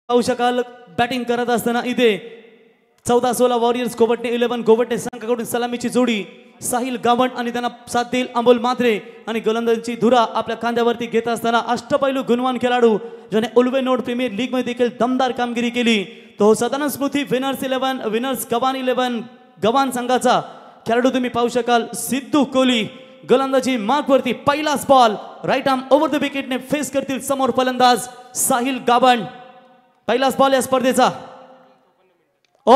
पाहू शकाल बॅटिंग करत असताना इथे 14-16 वॉरियर्स गोवटणे 11 गोवटणे संघाकडून सलामीची जोडी साहिल गावंड आणि त्यांना साथ देईल अमोल मात्रे आणि गोलंदाजीची धुरा आपल्या खांद्यावरती घेत असताना अष्टपैलू गुणवान खेळाडू ज्याने उल्वे नोड प्रीमियर लीग मध्ये देखील दमदार कामगिरी केली तो सदानंद स्मृती विनर्स गवान 11 गवान संघाचा खेळाडू तुम्ही पाहू शकाल सिद्धू कोहली गोलंदाजी मार्कवरती पहिलाच ball right arm over the विकेटने फेस करतील समोर फलंदाज साहिल गावंड पहिलाच बॉल या स्पर्धेचा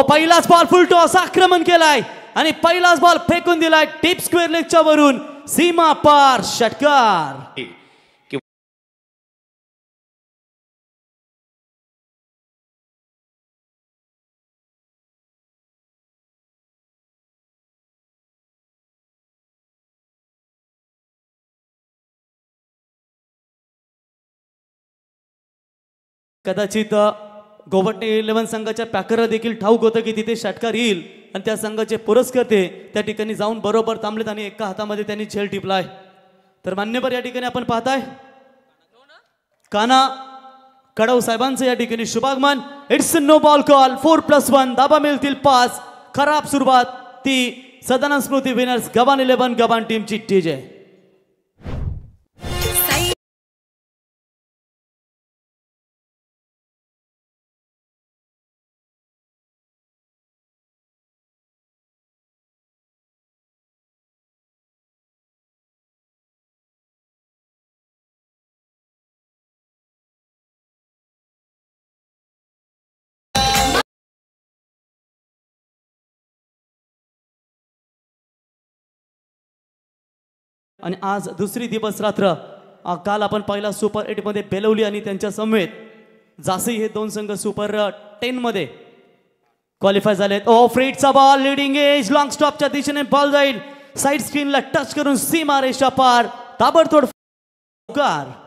पहिलाच बॉल फुल टॉस आक्रमण केलाय आणि पहिलाच बॉल फेकून दिलाय डीप स्क्वेअर लेगच्या वरून सीमा पार षटकार कदाचित गोवटणे 11 संघाच्या पॅकरला देखील ठाऊक होतं की तिथे षटकार येईल आणि त्या संघाचे पुरस्कर्ते त्या ठिकाणी जाऊन बरोबर थांबलेत आणि एका हातामध्ये त्यांनी झेल टिपलाय तर मान्यवर या ठिकाणी आपण पाहताय काना कडव साहेबांचं या ठिकाणी शुभागमन इट्स नो बॉल कॉल 4+1 दाबा मिळतील 5 खराब सुरुवात ती सदानंद स्मृती विनर्स गवान 11 गवान टीमची टीजे आणि आज दुसरी दिवस रात्र काल आपण पहिला सुपर 8 मध्ये बेलवली आणि त्यांच्या समेत जासी हे दोन संघ सुपर 10 मध्ये क्वालिफाय झालेत फ्रीटचा बॉल लीडिंग एज लॉंग स्टॉपच्या दिशेने बॉल जाईल साइड स्क्रीनला टच करून सीमा रेषा पार ताबडतोड कार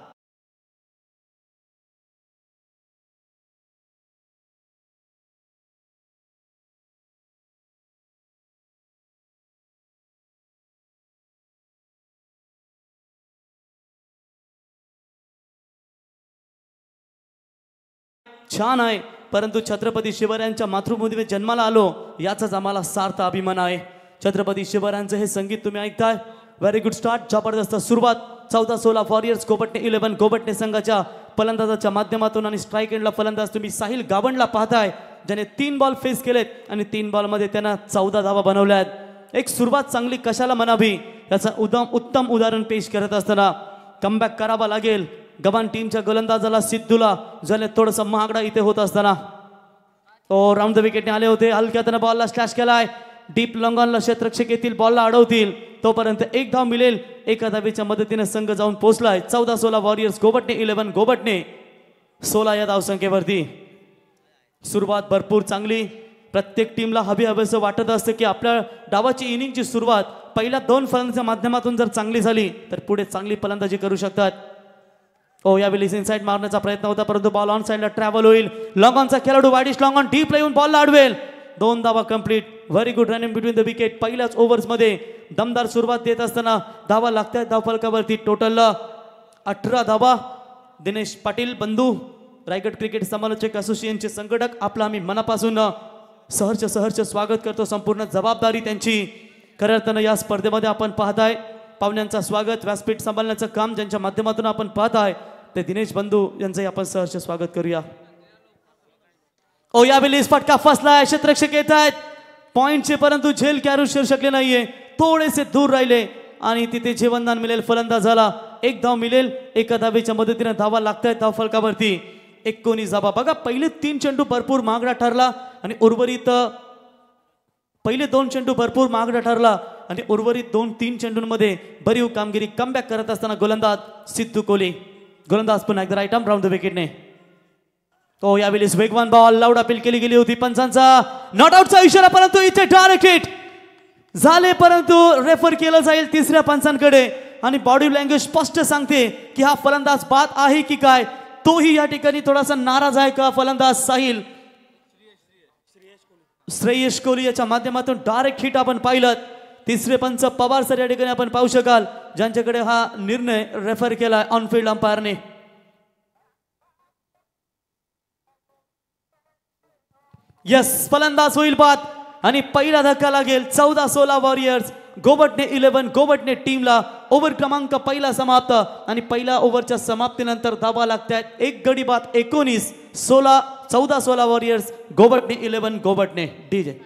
छान आहे परंतु छत्रपती शिवरायांच्या मातृभूमीमध्ये जन्माला आलो याचाच आम्हाला सार्थ अभिमान आहे छत्रपती शिवरायांचं हे संगीत तुम्ही ऐकताय व्हेरी गुड स्टार्ट जबरदस्त सुरुवात 14-16 वॉरियर्स गोवटणे 11 गोवटणे संघाच्या फलंदाजाच्या माध्यमातून आणि स्ट्राईक एंडला फलंदाज तुम्ही साहिल गावंडला पाहताय ज्याने 3 बॉल फेस केलेत आणि 3 बॉलमध्ये त्यांना 14 धावा बनवल्यात एक सुरुवात चांगली कशाला म्हणावी याचा उत्तम उदाहरण पेश करत असताना कमबॅक करावा लागेल गवान टीमच्या गोलंदाजाला सिद्धूला झाले थोडंसं महागडा इथे होत असताना राऊंड द विकेटने आले होते हलक्यातनं बॉलला स्लॅश केलाय डीप लॉंगॉनला क्षेत्ररक्षक येतील बॉलला अडवतील तोपर्यंत एक धाव मिळेल एका धावेच्या मदतीने संघ जाऊन पोहोचलाय 14-16 वॉरियर्स गोवटणे 11 गोवटणे 16 या धावसंख्येवरती सुरुवात भरपूर चांगली प्रत्येक टीमला हवेसं वाटत असतं की आपल्या डावाची इनिंगची सुरुवात पहिल्या 2 फलंदाजांच्या माध्यमातून जर चांगली झाली तर पुढे चांगली फलंदाजी करू शकतात यावेळी इनसाइड मारण्याचा प्रयत्न होता परंतु बॉल ऑन साइडला ट्रॅव्हल होईल लॉंग ऑनचा खेळाडू वाईडिश लॉंग ऑन डीप येऊन बॉलला अडवेल 2 धावा complete very good running between the wicket पहिल्याच ओव्हर्स मध्ये दमदार सुरुवात देत असताना धावा लागतात धाव फलकावरती टोटल 18 धावा दिनेश पाटील बंधू रायगड क्रिकेट समालोचक असोसिएशनचे संघटक आपला आम्ही मनापासून सहर्ष स्वागत करतो संपूर्ण जबाबदारी त्यांची खऱ्या अर्थानं या स्पर्धेमध्ये आपण पाहताय पाहुण्यांचा स्वागत व्यासपीठ सांभाळण्याचं काम ज्यांच्या माध्यमातून आपण पाहताय ते दिनेश बंधू यांचंही आपण सहर्ष स्वागत करूया यावेळी फटका फसलाय क्षेत्ररक्षक येत आहेत पॉइंटचे परंतु झेल कॅरू शकले नाहीये थोडेसे दूर राहिले आणि तिथे जेवणदान मिळेल फलंदाजाला एक धाव मिळेल एका धावेच्या मदतीने धावा लागतायत धाव फलकावरती 19 धावा बघा पहिले 3 चेंडू भरपूर महागडा ठरला आणि उर्वरित पहिले 2 चेंडू भरपूर महागडा ठरला आणि उर्वरित 2-3 चेंडूंमध्ये भरीव कामगिरी कमबॅक करत असताना गोलंदाज सिद्धू कोहली गोलंदाज पुन्हा एकदा राईट आर्म राऊंड द विकेटने यावेळी वेगवान बॉल लाऊड अपील केली गेली होती पंचांचा नॉट आउटचा इशारा परंतु इथे डायरेक्ट हिट झाले परंतु रेफर केलं जाईल तिसऱ्या पंचांकडे आणि बॉडी लँग्वेज स्पष्ट सांगते की हा फलंदाज बाद आहे की काय तोही या ठिकाणी थोडासा नाराज आहे का फलंदाज साहिल श्रेयस कोहली याच्या माध्यमातून डायरेक्ट हिट आपण पाहिलं तिसरे पंच पवार सर या ठिकाणी आपण पाहू शकाल ज्यांच्याकडे हा निर्णय रेफर केलाय ऑन फील्ड अंपायरने यस, फलंदाज होईल बाद आणि पहिला धक्का लागेल 14-16 वॉरियर्स गोवटणे 11 गोवटणे टीमला. ओव्हर क्रमांक पहिला समाप्त आणि पहिल्या ओव्हरच्या समाप्तीनंतर धावा लागतात एक गडी बाद 14-16 वॉरियर्स गोवटणे 11 गोवटणे. डीजे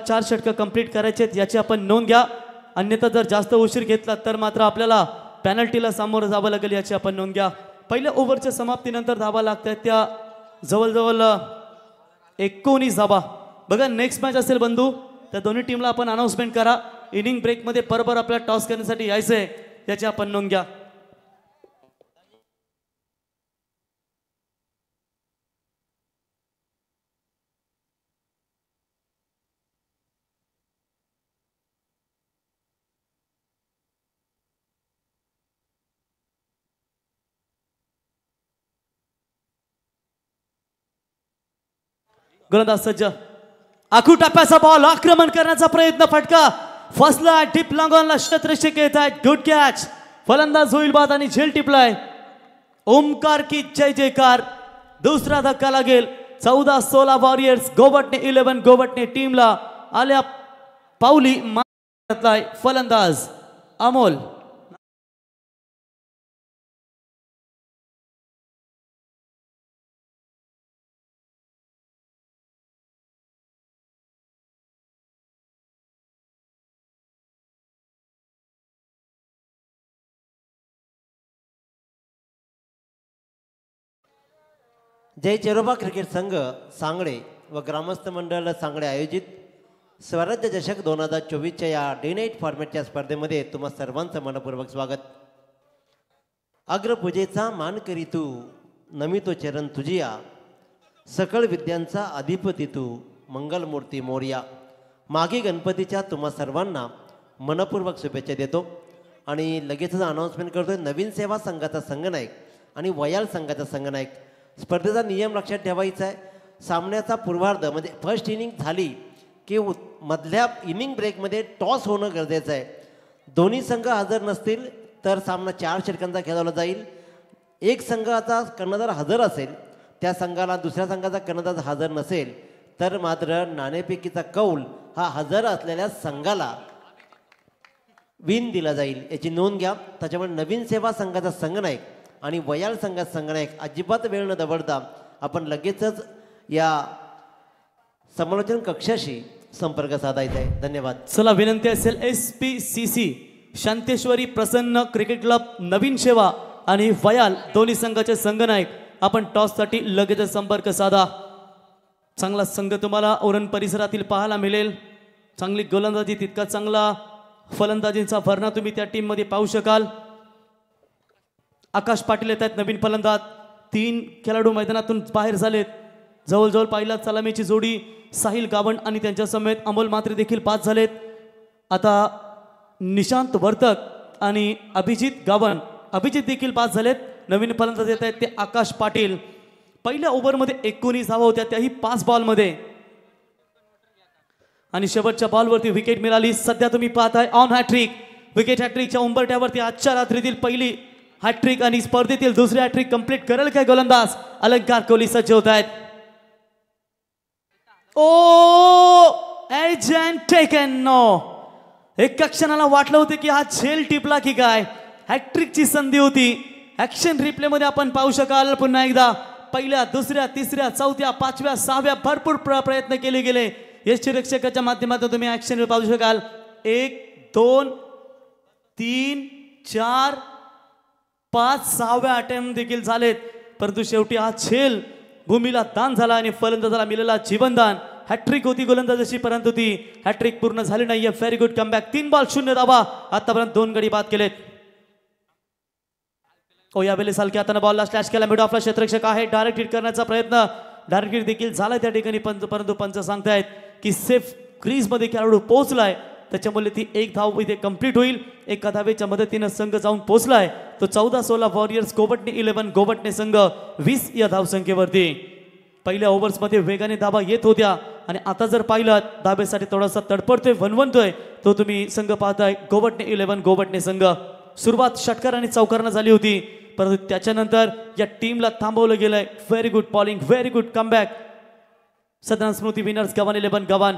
चार षटकं कंप्लीट करायचे आहेत याची आपण नोंद घ्या. अन्यथा जर जास्त उशीर घेतला तर मात्र आपल्याला पॅनल्टीला सामोरं जावं लागेल याची आपण नोंद घ्या. पहिल्या ओव्हरच्या समाप्तीनंतर धावा लागतात त्या जवळजवळ 19 धावा. बघा नेक्स्ट मॅच असेल बंधू, त्या दोन्ही टीमला आपण अनाउन्समेंट करा. इनिंग ब्रेकमध्ये बरोबर आपल्याला टॉस करण्यासाठी यायचं आहे याची आपण नोंद घ्या. गोलंदाज सज्ज, आखू टप्प्याचा बॉल, आक्रमण करण्याचा प्रयत्न, फटका फसला, टिप लांगॉनला क्षेत्ररक्षक येत आहेत. गुड कॅच, फलंदाज होईल बाद आणि झेल टिपलाय. ओमकार की जय जयकार. दुसरा धक्का लागेल 14-16 वॉरियर्स गोवटणे 11 गोवटणे टीमला. आल्या पाऊली मारलाय फलंदाज अमोल. जय चेरोबा क्रिकेट संघ सांगडे व ग्रामस्थ मंडळ सांगडे आयोजित स्वराज्य चषक 2024च्या या डे नाईट फॉर्मॅटच्या स्पर्धेमध्ये तुम्हा सर्वांचं मनपूर्वक स्वागत. अग्रपूजेचा मान करी तू, नमितो चरण तुझिया, सकळ विद्यांचा अधिपती तू, मंगलमूर्ती मोर्या. मागे गणपतीच्या तुम्हा सर्वांना मनपूर्वक शुभेच्छा देतो आणि लगेचच अनाउन्समेंट करतोय. नवीन सेवा संघाचा संघनायक आणि वयाल संघाचा संघनायक. स्पर्धेचा नियम लक्षात ठेवायचा आहे. सामन्याचा पूर्वार्ध म्हणजे फर्स्ट इनिंग झाली की मधल्या इनिंग ब्रेकमध्ये टॉस होणं गरजेचं आहे. दोन्ही संघ हजर नसतील तर सामना 4 षटकांचा खेळवला जाईल. एक संघाचा कर्णधार हजर असेल, त्या संघाला दुसऱ्या संघाचा कर्णधार हजर नसेल तर मात्र नाणेफेकीचा कौल हा हजर असलेल्या संघाला विन दिला जाईल याची नोंद घ्या. त्याच्यामुळे नवीन सेवा संघाचा संघनायक आणि वयाल संघाचा संघनायक अजिबात वेळ न दवडता आपण लगेचच या समालोचन कक्षाशी संपर्क साधायचा आहे. धन्यवाद. चला विनंती असेल SPCC शांतेश्वरी प्रसन्न क्रिकेट क्लब नवीन सेवा आणि वयाल दोन्ही संघाचे संघनायक आपण टॉससाठी लगेचच संपर्क साधा. चांगला संघ तुम्हाला औरण परिसरातील पाहायला मिळेल. चांगली गोलंदाजी, तितका चांगला फलंदाजींचा भरणा तुम्ही त्या टीममध्ये पाहू शकाल. आकाश पाटील येत आहेत नवीन फलंदाज. 3 खेळाडू मैदानातून बाहेर झालेत. जवळजवळ पहिला सलामीची जोडी साहिल गावंड आणि त्यांच्या समेत अमोल मात्रे देखील बाद झालेत. आता निशांत वर्तक आणि अभिजित देखील बाद झालेत. नवीन फलंदाज येत आहेत ते आकाश पाटील. पहिल्या ओव्हरमध्ये 19 धावा होत्या, त्याही 5 बॉलमध्ये, आणि शेवटच्या बॉलवरती विकेट मिळाली. सध्या तुम्ही पाहताय ऑन हॅट्रिक, विकेट हॅट्रिकच्या उंबरठ्यावरती आजच्या रात्रीतील पहिली हॅट्रिक आणि स्पर्धेतील दुसरी हॅट्रिक कंप्लीट करेल काय गोलंदाज अलंकार कोहली सज्ज होत आहेत. ओ एजंट टेकन नो. एका क्षणाला वाटलं होतं की हा झेल टिपला की काय. हॅट्रिकची संधी होती. ऍक्शन रिप्ले मध्ये आपण पाहू शकाल पुन्हा एकदा पहिल्या, दुसऱ्या, तिसऱ्या, चौथ्या, 5व्या, 6व्या भरपूर प्रयत्न केले गेले. यष्टिरक्षकाच्या माध्यमातून तुम्ही ऍक्शन पाहू शकाल. 1 2 3 4 5 6व्या अटेम्प्ट देखील झालेत, परंतु शेवटी हा झेल भूमीला दान झाला आणि फलंदाजाला मिळाला जीवनदान. हॅट्रिक होती गोलंदाजाची, परंतु ती हॅट्रिक पूर्ण झाली नाहीये. Very good comeback. 3 बॉल 0 धावा. आतापर्यंत 2 गडी बाद केलेत. यावेळी सालके हाताने बॉलला स्लॅश केला. मिड ऑफला क्षेत्ररक्षक आहे. डायरेक्ट हिट करण्याचा प्रयत्न, डायरेक्ट हिट देखील झालाय त्या ठिकाणी, परंतु पंच सांगतायत की सेफ क्रीज मध्ये खेळाडू पोहोचलाय त्याच्यामुळे ती एक धाव इथे कंप्लीट होईल. एका धावेच्या मदतीनं संघ जाऊन पोहोचलाय तो 14-16 वॉरियर्स गोवटणे 11 गोवटणे संघ 20 या धावसंख्येवरती. पहिल्या ओव्हर्समध्ये वेगाने धावा येत होत्या आणि आता जर पाहिलं धाबेसाठी थोडासा तडपडतोय वणवणतोय तो तुम्ही संघ पाहताय गोवटणे 11 गोवटणे संघ. सुरुवात षटकार आणि चौकारानं झाली होती परंतु त्याच्यानंतर या टीमला थांबवलं गेलंय. Very good bowling, very good comeback. Sadan Smriti winners Gavhan 11 Gavhan.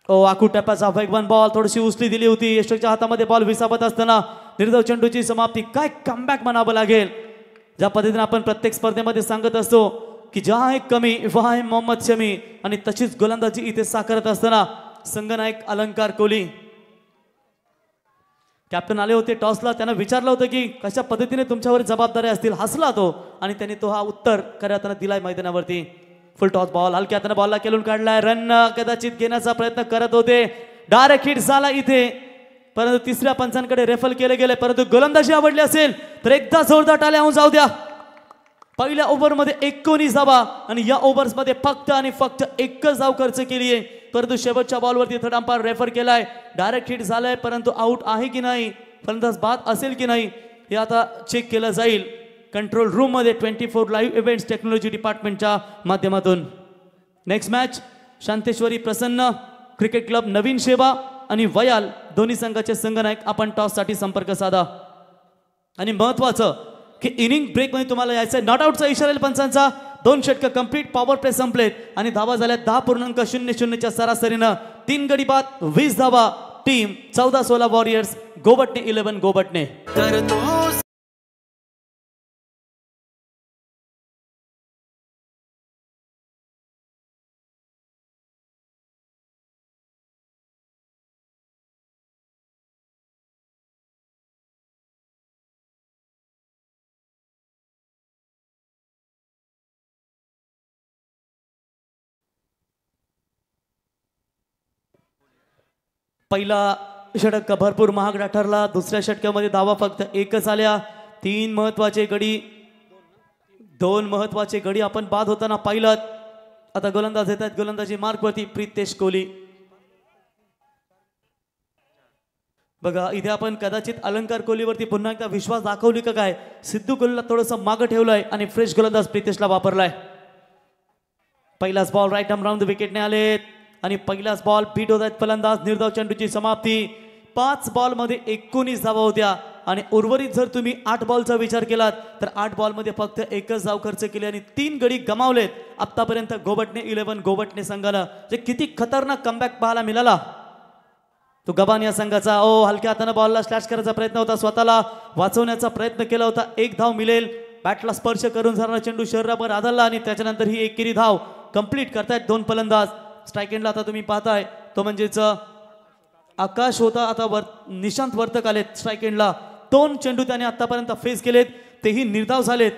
आखू टप्प्याचा वेगवान बॉल थोडीशी उचली दिली होती. यशच्या हातामध्ये बॉल विसावत असताना निर्धाव चेंडूची समाप्ती. काय कमबॅक म्हणावं लागेल. ज्या पद्धतीने आपण प्रत्येक स्पर्धेमध्ये सांगत असतो की जहा है कमी वहा है मोहम्मद शमी आणि तशीच गोलंदाजी इथे साकारत असताना संघनायक अलंकार कोहली कॅप्टन आले होते टॉसला. त्यांना विचारलं होतं की कशा पद्धतीने तुमच्यावर जबाबदारी असतील. हसला तो आणि त्यांनी तो हा उत्तर खऱ्या अर्थानं दिलाय मैदानावरती. फुल टॉस बॉल हलक्या हाताने बॉलला केलून काढलाय. रन कदाचित घेण्याचा प्रयत्न करत होते. डायरेक्ट हिट झाला इथे परंतु तिसऱ्या पंचांकडे रेफर केले गेले. परंतु गोलंदाजी आवडली असेल तर एकदा जोरदार टाळ्या होऊन जाऊ द्या. पहिल्या ओव्हरमध्ये 19 धावा आणि या ओव्हर्समध्ये फक्त आणि फक्त एकच धाव खर्च केली आहे. परंतु शेवटच्या बॉलवरती थर्ड अंपायर रेफर केलाय. डायरेक्ट हिट झालाय परंतु आउट आहे की नाही, फलंदाज बाद असेल की नाही हे आता चेक केलं जाईल कंट्रोल रूम मध्ये 24 लाईव्ह इव्हेंट्स टेक्नॉलॉजी डिपार्टमेंटच्या माध्यमातून. नेक्स्ट मॅच शांतेश्वरी प्रसन्न क्रिकेट क्लब नवीन शेवा आणि वयाल दोन्ही संघाचे संघनायक. आपण टॉस साठी संपर्क साधा आणि महत्वाचं की इनिंग ब्रेक मध्ये तुम्हाला यायचं नॉट आउटचा इशारा पंचांचा. 2 षटक कंप्लीट पॉवर प्ले संपलेत आणि धावा झाल्या 10.00च्या सरासरीनं. 3 गडी बाद 20 धावा. Team 14-16 warriors Govatne 11 Govatne. पहिला षटक भरपूर महागडा ठरला. दुसऱ्या षटकामध्ये धावा फक्त एकच आल्या. 3 महत्वाचे गडी आपण बाद होताना पाहिलं. आता गोलंदाज येत आहेत. गोलंदाजी मार्कवरती प्रितेश कोहली. बघा इथे आपण कदाचित अलंकार कोहलीवरती पुन्हा एकदा विश्वास दाखवली का काय. सिद्धू कोहलीला थोडंसं मागं ठेवलंय आणि फ्रेश गोलंदाज प्रितेशला वापरलाय. पहिलाच बॉल राईट आर्म राऊंड विकेटने आलेत आणि पहिलाच बॉल बीट होत आहेत फलंदाज. निर्धाव चेंडूची समाप्ती. 5 बॉलमध्ये 19 धावा होत्या आणि उर्वरित जर तुम्ही 8 बॉलचा विचार केलात तर 8 बॉलमध्ये फक्त एकच धाव खर्च केली आणि 3 गडी गमावलेत आतापर्यंत गोवटणे 11 गोवटणे संघानं. जे किती खतरनाक कमबॅक पाहायला मिळाला तो गबान या संघाचा. हलक्या हाताने बॉलला स्लॅश करायचा प्रयत्न होता. स्वतःला वाचवण्याचा प्रयत्न केला होता. 1 धाव मिळेल. बॅटला स्पर्श करून झाला चेंडू शरीरावर आदळला आणि त्याच्यानंतर ही एकेरी धाव कंप्लीट करतायत 2 फलंदाज. स्ट्राइक एंडला आता तुम्ही पाहताय तो म्हणजेच आकाश होता. आता निशांत वर्तक आलेत स्ट्राइक एंडला. 2 चेंडू त्याने आतापर्यंत फेस केलेत. तेही निर्धाव झालेत.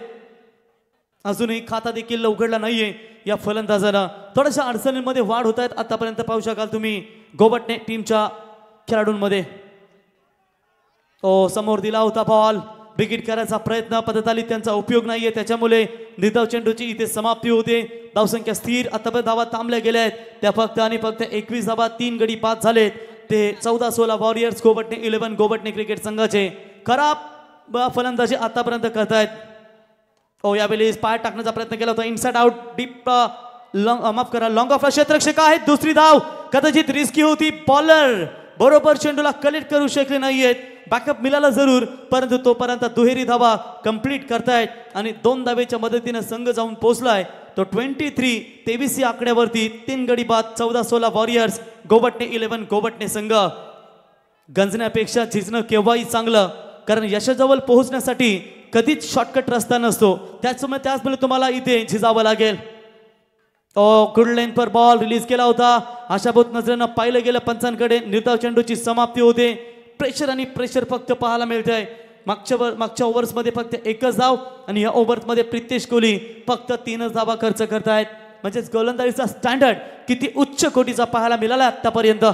अजूनही खाता देखील उघडला नाहीये या फलंदाजानं. थोड्याशा अडचणींमध्ये वाढ होत आहेत आतापर्यंत पाहू शकाल तुम्ही गोवटणे टीमच्या खेळाडूंमध्ये. समोर दिला होता बॉल. विकेट करायचा प्रयत्न पद्धत आली त्यांचा उपयोग नाहीये. त्याच्यामुळे निर्धाव चेंडूची इथे समाप्ती होते. धावसंख्या स्थिर. आतापर्यंत धावा थांबल्या गेल्या आहेत त्या फक्त आणि फक्त 21 धावा. 3 गडी बाद झालेत. ते 14-16 वॉरियर्स गोवटणे 11 गोवटणे क्रिकेट संघाचे. खराब फलंदाजी आतापर्यंत करतायत. यावेळी पाय टाकण्याचा प्रयत्न केला होता. इनसाइड आउट डीप माफ करा लॉंग ऑफ क्षेत्ररक्षक आहेत. दुसरी धाव कदाचित रिस्की होती. बॉलर बरोबर चेंडूला कलेक्ट करू शकले नाहीयेत. बॅकअप मिळाला जरूर परंतु तोपर्यंत दुहेरी धावा कंप्लीट करतायत आणि 2 धावेच्या मदतीने संघ जाऊन पोहोचलाय तो 23 या आकड्यावरती. 3 गडी बाद 14-16 वॉरियर्स गोवटणे 11 गोवटणे संघ. गंजण्यापेक्षा झिजणं केव्हाही चांगलं कारण यशाजवळ पोहोचण्यासाठी कधीच शॉर्टकट रस्ता नसतो. त्याचमुळे तुम्हाला इथे झिजावं लागेल. गुड लेंथ पर बॉल रिलीज केला होता. आशाभूत नजरेनं पाहिलं गेलं पंचांकडे. निर्धाव चेंडूची समाप्ती होते. प्रेशर आणि प्रेशर फक्त पाहायला मिळतंय. मागच्या ओव्हर्समध्ये फक्त एकच धाव आणि या ओव्हरमध्ये प्रितेश कोहली फक्त 3च धावा खर्च करतायत. म्हणजेच गोलंदाजीचा स्टँडर्ड किती उच्च कोटीचा पाहायला मिळाला आतापर्यंत.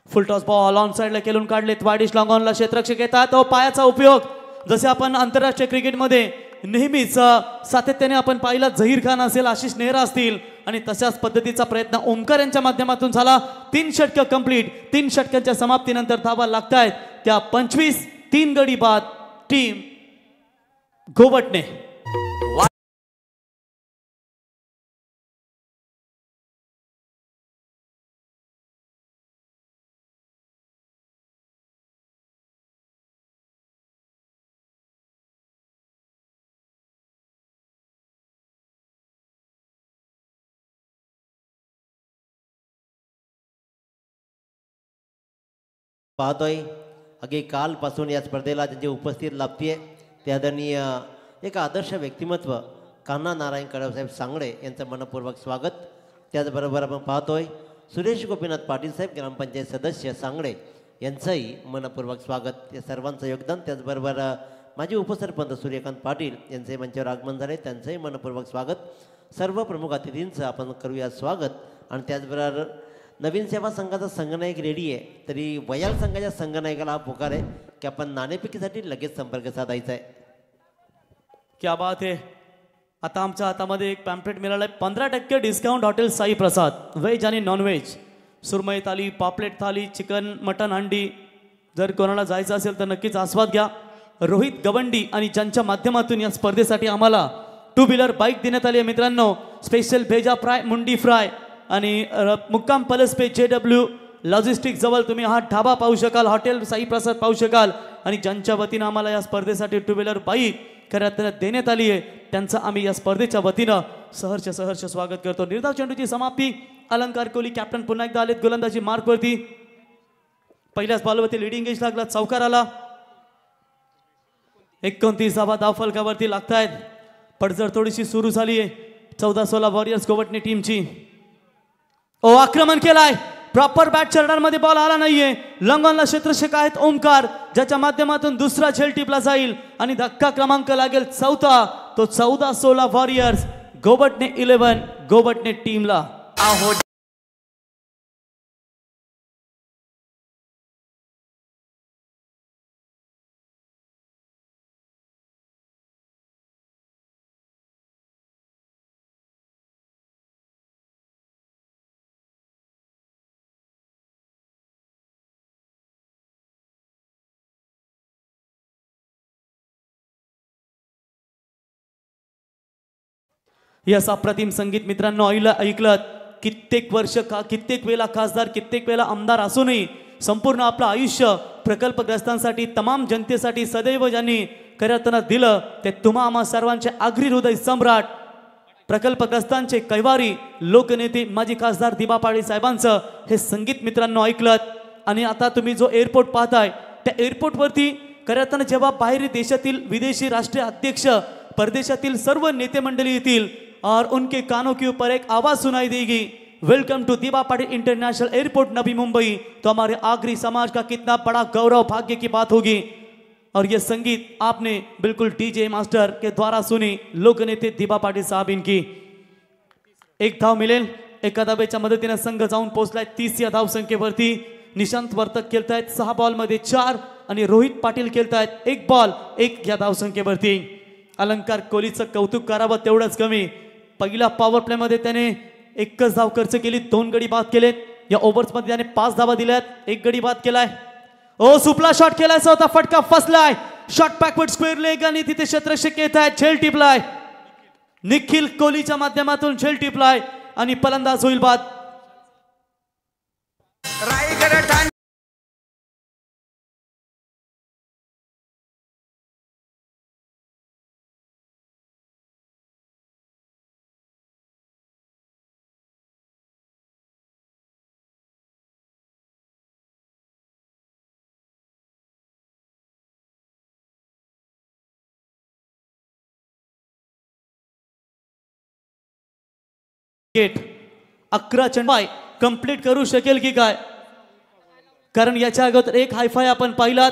फुल टॉस बॉल ऑन साइडला केलून काढलेत. वाईडिश लॉंग ऑनला क्षेत्ररक्षक येतात. पायाचा उपयोग जसे आपण आंतरराष्ट्रीय क्रिकेटमध्ये नेहमीच सातत्याने आपण पाहिलं झहीर खान असेल, आशिष नेहरा असतील आणि तशाच पद्धतीचा प्रयत्न ओमकार यांच्या माध्यमातून झाला. 3 षटक कंप्लीट. 3 षटकांच्या समाप्तीनंतर धावा लागतायत त्या 25. 3 गडी बाद टीम गोवटणे. पाहतोय अगे कालपासून या स्पर्धेला ज्यांची उपस्थित लाभतीये ते आदरणीय एक आदर्श व्यक्तिमत्व कान्हा नारायण कडवसाहेब सांगडे यांचं मनपूर्वक स्वागत. त्याचबरोबर आपण पाहतोय सुरेश गोपीनाथ पाटील साहेब ग्रामपंचायत सदस्य सांगडे यांचंही मनपूर्वक स्वागत. या सर्वांचं योगदान. त्याचबरोबर माजी उपसरपंच सूर्यकांत पाटील यांचंही मंचावर आगमन झाले, त्यांचंही मनपूर्वक स्वागत. सर्व प्रमुख अतिथींचं आपण करूया स्वागत. आणि त्याचबरोबर नवीन सेवा संघाचा संघनायक रेडी आहे, तरी वयाल संघाच्या संघनायकाला हा पुकार आहे की आपण नाणेफेकीसाठी लगेच संपर्क साधायचा आहे. क्या बात आहे. आता आमच्या हातामध्ये एक पॅम्पलेट मिळालं आहे. 15% डिस्काउंट हॉटेल साई प्रसाद, व्हेज आणि नॉनव्हेज, सुरमई थाली, पापलेट थाली, चिकन मटन हंडी. जर कोणाला जायचं असेल तर नक्कीच आस्वाद घ्या. रोहित गवंडी आणि ज्यांच्या माध्यमातून या स्पर्धेसाठी आम्हाला 2 व्हीलर बाईक देण्यात आली आहे मित्रांनो. स्पेशल भेजा फ्राय, मुंडी फ्राय आणि मुक्काम पलस पे JW लॉजिस्टिक जवळ तुम्ही हा ढाबा पाहू शकाल, हॉटेल साई प्रसाद पाहू शकाल. आणि ज्यांच्या वतीनं आम्हाला या स्पर्धेसाठी 2 व्हीलर बाईक खऱ्यात देण्यात आली आहे त्यांचं आम्ही या स्पर्धेच्या वतीनं सहर्ष स्वागत करतो. निर्धाव चेंडूची समाप्ती. अलंकार कोहली कॅप्टन पुन्हा एकदा आलेत गोलंदाजी मार्कवरती. पहिल्याच बॉलवरती लिडिंग एज लागला, चौकार आला. 29 धावा धावफलकावरती लागतायत. पडझड थोडीशी सुरू झाली आहे 14-16 वॉरियर्स गोवटणे टीमची. आक्रमण केलाय. प्रॉपर बॅट चरणांमध्ये बॉल आला नाहीये. लंगॉनला क्षेत्ररक्षक आहेत ओमकार, ज्याच्या माध्यमातून दुसरा झेल टिपला जाईल आणि धक्का क्रमांक लागेल 4. तो 14-16 वॉरियर्स गोवटणे 11 गोवटणे टीमला. यस अप्रतिम संगीत मित्रांनो ऐकलं. कित्येक वर्ष कित्येक वेळा खासदार, कित्येक वेळा आमदार असूनही संपूर्ण आपलं आयुष्य प्रकल्पग्रस्तांसाठी, तमाम जनतेसाठी सदैव ज्यांनी खऱ्यातनं दिलं ते तुम्हा आम्हा सर्वांचे आगरी हृदय सम्राट, प्रकल्पग्रस्तांचे कैवारी, लोकनेते माजी खासदार दिबा पाटील साहेबांचं हे संगीत मित्रांनो ऐकलं. आणि आता तुम्ही जो एअरपोर्ट पाहताय त्या एअरपोर्टवरती खऱ्यातनं जेव्हा बाहेर देशातील विदेशी राष्ट्रीय अध्यक्ष, परदेशातील सर्व नेते मंडळी येतील और उनके कानों के ऊपर एक आवाज सुनाई देगी, वेलकम टू दिबा पाटिल इंटरनेशनल एयरपोर्ट नवी मुंबई. तो हमारे आगरी समाज का कितना बड़ा गौरव भाग्य की बात होगी. और ये संगीत आपने बिल्कुल डीजे मास्टर के द्वारा सुनी, लोकनेते दिबा पाटिल साहब इनकी. 1 धाव मिळेल. एका धावेच्या मदतीने संघ जाऊन पोहोचलाय 30 या धावसंख्येवरती. निशांत वर्तक खेळतायत 6 बॉलमध्ये 4 आणि रोहित पाटील खेळतायत 1 बॉल 1 या धावसंख्येवरती. अलंकार कोहलीचं कौतुक करावं तेवढंच कमी. पहिल्या पॉवर प्ले मध्ये त्याने 1च धाव खर्च केली, 2 गडी बाद केलेत. या ओव्हर्स मध्ये त्याने 5 धावा दिल्यात, 1 गडी बाद केलाय. सुपला शॉट केलायचा होता, फटका फसलाय. शॉट बॅकवर्ड स्क्वेअर लेग आणि तिथे क्षेत्ररक्षक येत आहेत. झेल टिपलाय निखिल कोहलीच्या माध्यमातून, झेल टिपलाय आणि फलंदाज होईल बाद. विकेट 11 चेंडू कंप्लीट करू शकेल की काय, कारण याच्या अगोदर एक हायफाय आपण पाहिलात.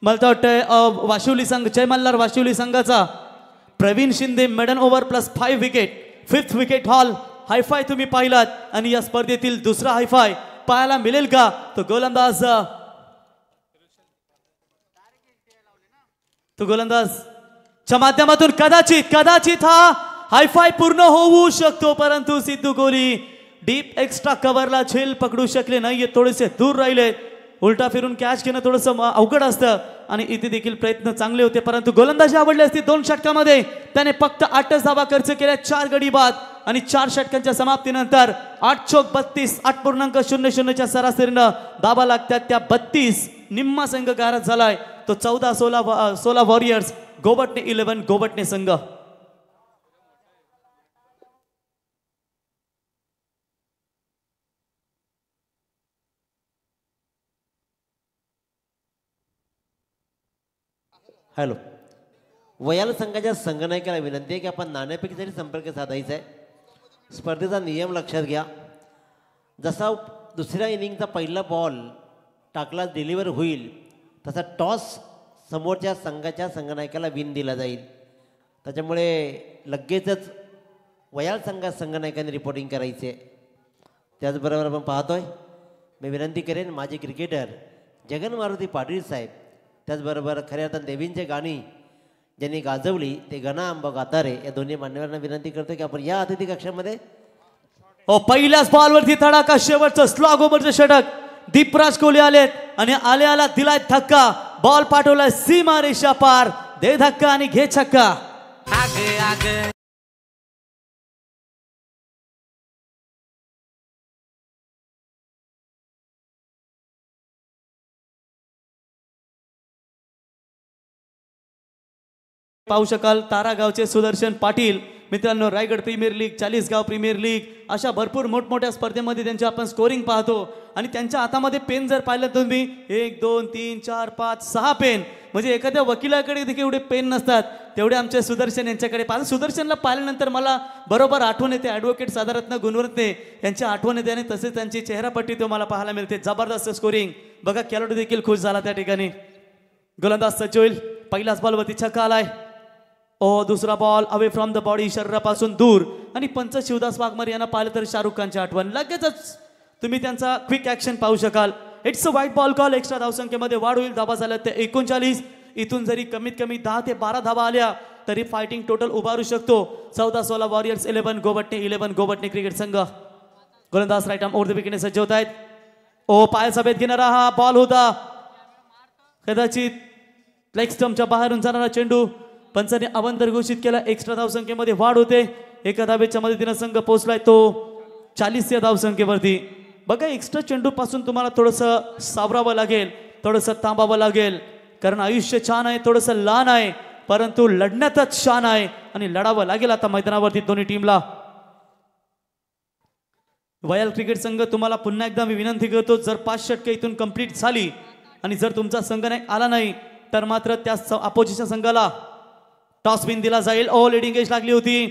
मला वाटतं वाशिवली संघ, जय मल्हार वाशिवली संघाचा Pravin Shinde maiden over plus 5 wicket, 5th wicket haul hi fi तुम्ही पाहिलात. आणि या स्पर्धेतील दुसरा हायफाय पाहायला मिळेल का, तो गोलंदाज च्या माध्यमातून कदाचित हा हायफाय पूर्ण होऊ शकतो, परंतु सिद्धू कोहली डीप एक्स्ट्रा कव्हरला झेल पकडू शकले नाहीये, थोडेसे दूर राहिले. उलटा फिरून कॅच घेणं थोडंसं अवघड असतं आणि इथे देखील प्रयत्न चांगले होते, परंतु गोलंदाजी आवडली असती. 2 षटकामध्ये त्याने फक्त 8च धावा खर्च केल्या, 4 गडी बाद आणि 4 षटकांच्या समाप्तीनंतर 8 चोक 32 8.00 च्या सरासरीनं धावा लागतात. त्या 32 निम्मा संघ गारद झालाय, तो 14-16 वॉरियर्स, गोवटणे 11 गोवटणे संघ. हॅलो, वयाल संघाच्या संघनायकाला विनंती आहे की आपण नाण्यापैकी तरी संपर्क साधायचा आहे. स्पर्धेचा नियम लक्षात घ्या. जसा दुसऱ्या इनिंगचा पहिला बॉल टाकला डिलिव्हर होईल तसा टॉस समोरच्या संघाच्या संघनायकाला विन दिला जाईल. त्याच्यामुळे लगेचच वयाल संघनायकाने रिपोर्टिंग करायचे. त्याचबरोबर आपण पाहतोय, मी विनंती करेन माझे क्रिकेटर जगन मारुती पाटील साहेब, त्याचबरोबर खऱ्या अर्थाने देवींचे गाणी ज्यांनी गाजवली ते गणा आंबा गातारे, या दोन्ही मान्यवरांना विनंती करतो की आपण या अतिथी कक्षामध्ये. पहिल्याच बॉलवरती तडाखा, शेवटचं स्लॉग ओव्हरचं षटक. दीपराज कोहली आलेत आणि आल्या दिलाय धक्का, बॉल पाठवलाय सीमा रेषा पार, दे धक्का आणि घे छक्का. पाहू शकाल तारागावचे सुदर्शन पाटील. मित्रांनो, Raigad premier league, Chalisgaon premier league अशा भरपूर मोठमोठ्या स्पर्धेमध्ये त्यांचे आपण स्कोरिंग पाहतो आणि त्यांच्या हातामध्ये पेन जर पाहिलं तुम्ही 1 2 3 4 5 6 पेन, म्हणजे एखाद्या वकिलाकडे देखील एवढे पेन नसतात तेवढे आमचे सुदर्शन यांच्याकडे. सुदर्शनला पाहिल्यानंतर मला बरोबर आठवण येते ॲडव्होकेट साधारत्न गुणवत्ते यांची आठवण येते आणि तसेच त्यांची चेहरापट्टी तो मला पाहायला मिळते. जबरदस्त स्कोरिंग बघा, खेळाडू देखील खुश झाला त्या ठिकाणी. गोलंदाज सज्ज होईल. पहिल्याच बॉलवरती छक्का आलाय. दुसरा ball away from the body, शरीरापासून दूर, आणि पंच शिवदास वाघमारे यांना पाहिलं तर शाहरुख खानची आठवण. लगेचच तुम्ही त्यांचा क्विक ॲक्शन पाहू शकाल. It's a wide ball call. Extra धावसंख्येमध्ये वाढ होईल. धावा झाल्या ते 39. इथून जरी कमीत कमी 10 ते 12 धावा आल्या तरी फायटिंग टोटल उभारू शकतो. 14-16 वॉरियर्स 11 गोवटणे 11 गोवटणे क्रिकेट संघ. गोलंदाज राईट आर्म ओव्हर द विकेटने सज्ज होत आहेत. पाय सभेत घेणारा हा बॉल होता, कदाचित लेग स्टंपच्या बाहेरून जाणारा चेंडू. पंचाने अवंतर घोषित केला. एक्स्ट्रा धावसंख्येमध्ये वाढ होते. एका धावेच्या मदतीने संघ पोहोचलाय तो 40 या धावसंख्येवरती. बघा, एक्स्ट्रा चेंडू पासून तुम्हाला थोडंसं सावरावं लागेल, थोडंसं थांबावं लागेल, कारण आयुष्य छान आहे, थोडंसं लहान आहे, परंतु लढण्यातच छान आहे आणि लढावं लागेल आता मैदानावरती दोन्ही टीमला. वयाल क्रिकेट संघ, तुम्हाला पुन्हा एकदा मी विनंती करतो, जर 5 षटके इथून कंप्लीट झाली आणि जर तुमचा संघ नाही आला नाही तर मात्र त्या अपोजिशन संघाला टॉस विन दिला जाईल. लीडिंग एज लागली होती.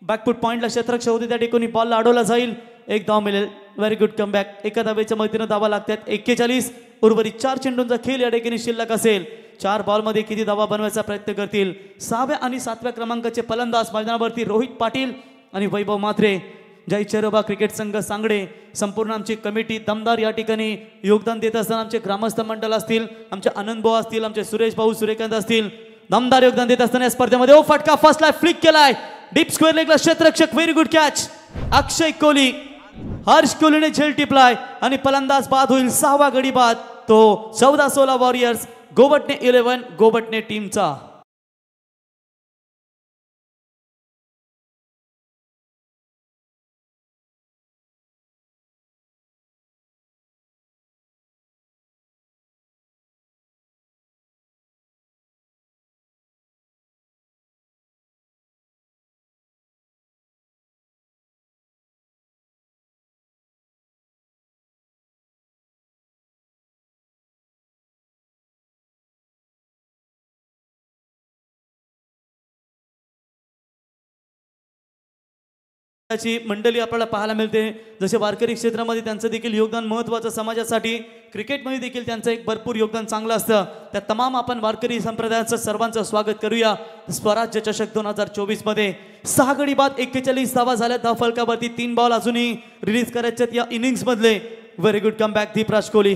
बॅकफूट पॉइंटला क्षेत्ररक्षक होते, त्या ठिकाणी बॉलला अडवला जाईल. 1 धाव मिळेल. Very good comeback. एका धावेच्या मदतीने धावा लागतात 41. उर्वरित 4 चेंडूंचा खेळ या ठिकाणी शिल्लक असेल. 4 बॉलमध्ये किती धावा बनवायचा प्रयत्न करतील 6व्या आणि 7व्या क्रमांकाचे फलंदाज मैदानावरती रोहित पाटील आणि वैभव म्हात्रे. जय चेरोबा क्रिकेट संघ सांगडे, संपूर्ण आमची कमिटी दमदार या ठिकाणी योगदान देत असताना आमचे ग्रामस्थ मंडळ असतील, आमचे आनंद भाऊ असतील, आमचे सुरेश भाऊ सूर्यकांत असतील, दमदार योगदान देत असताना या स्पर्धेमध्ये फटका फर्स्ट लाईफ फ्लिक केलाय डीप स्क्वेअर लेगला क्षेत्ररक्षक. Very good catch. Akshay Kohli, Harsh कोहलीने झेल टिपलाय आणि फलंदाज बाद होईल. 6वा गडी बाद तो 14-16 वॉरियर्स गोवटणे 11 गोवटणे टीमचा. मंडळी आपल्याला पाहायला मिळते. जसे वारकरी क्षेत्रामध्ये त्यांचं देखील योगदान महत्त्वाचं, समाजासाठी क्रिकेटमध्ये देखील त्यांचं एक भरपूर योगदान चांगलं असतं. त्या तमाम आपण वारकरी संप्रदायाचं सर्वांचं स्वागत करूया. स्वराज्य चषक 2024 मध्ये 6 गडी बाद 41 धावा झाल्या. धाव फलकावरती 3 बॉल अजूनही रिलीज करायचे या इनिंग्स मधले. Very good comeback Deepraj Kohli.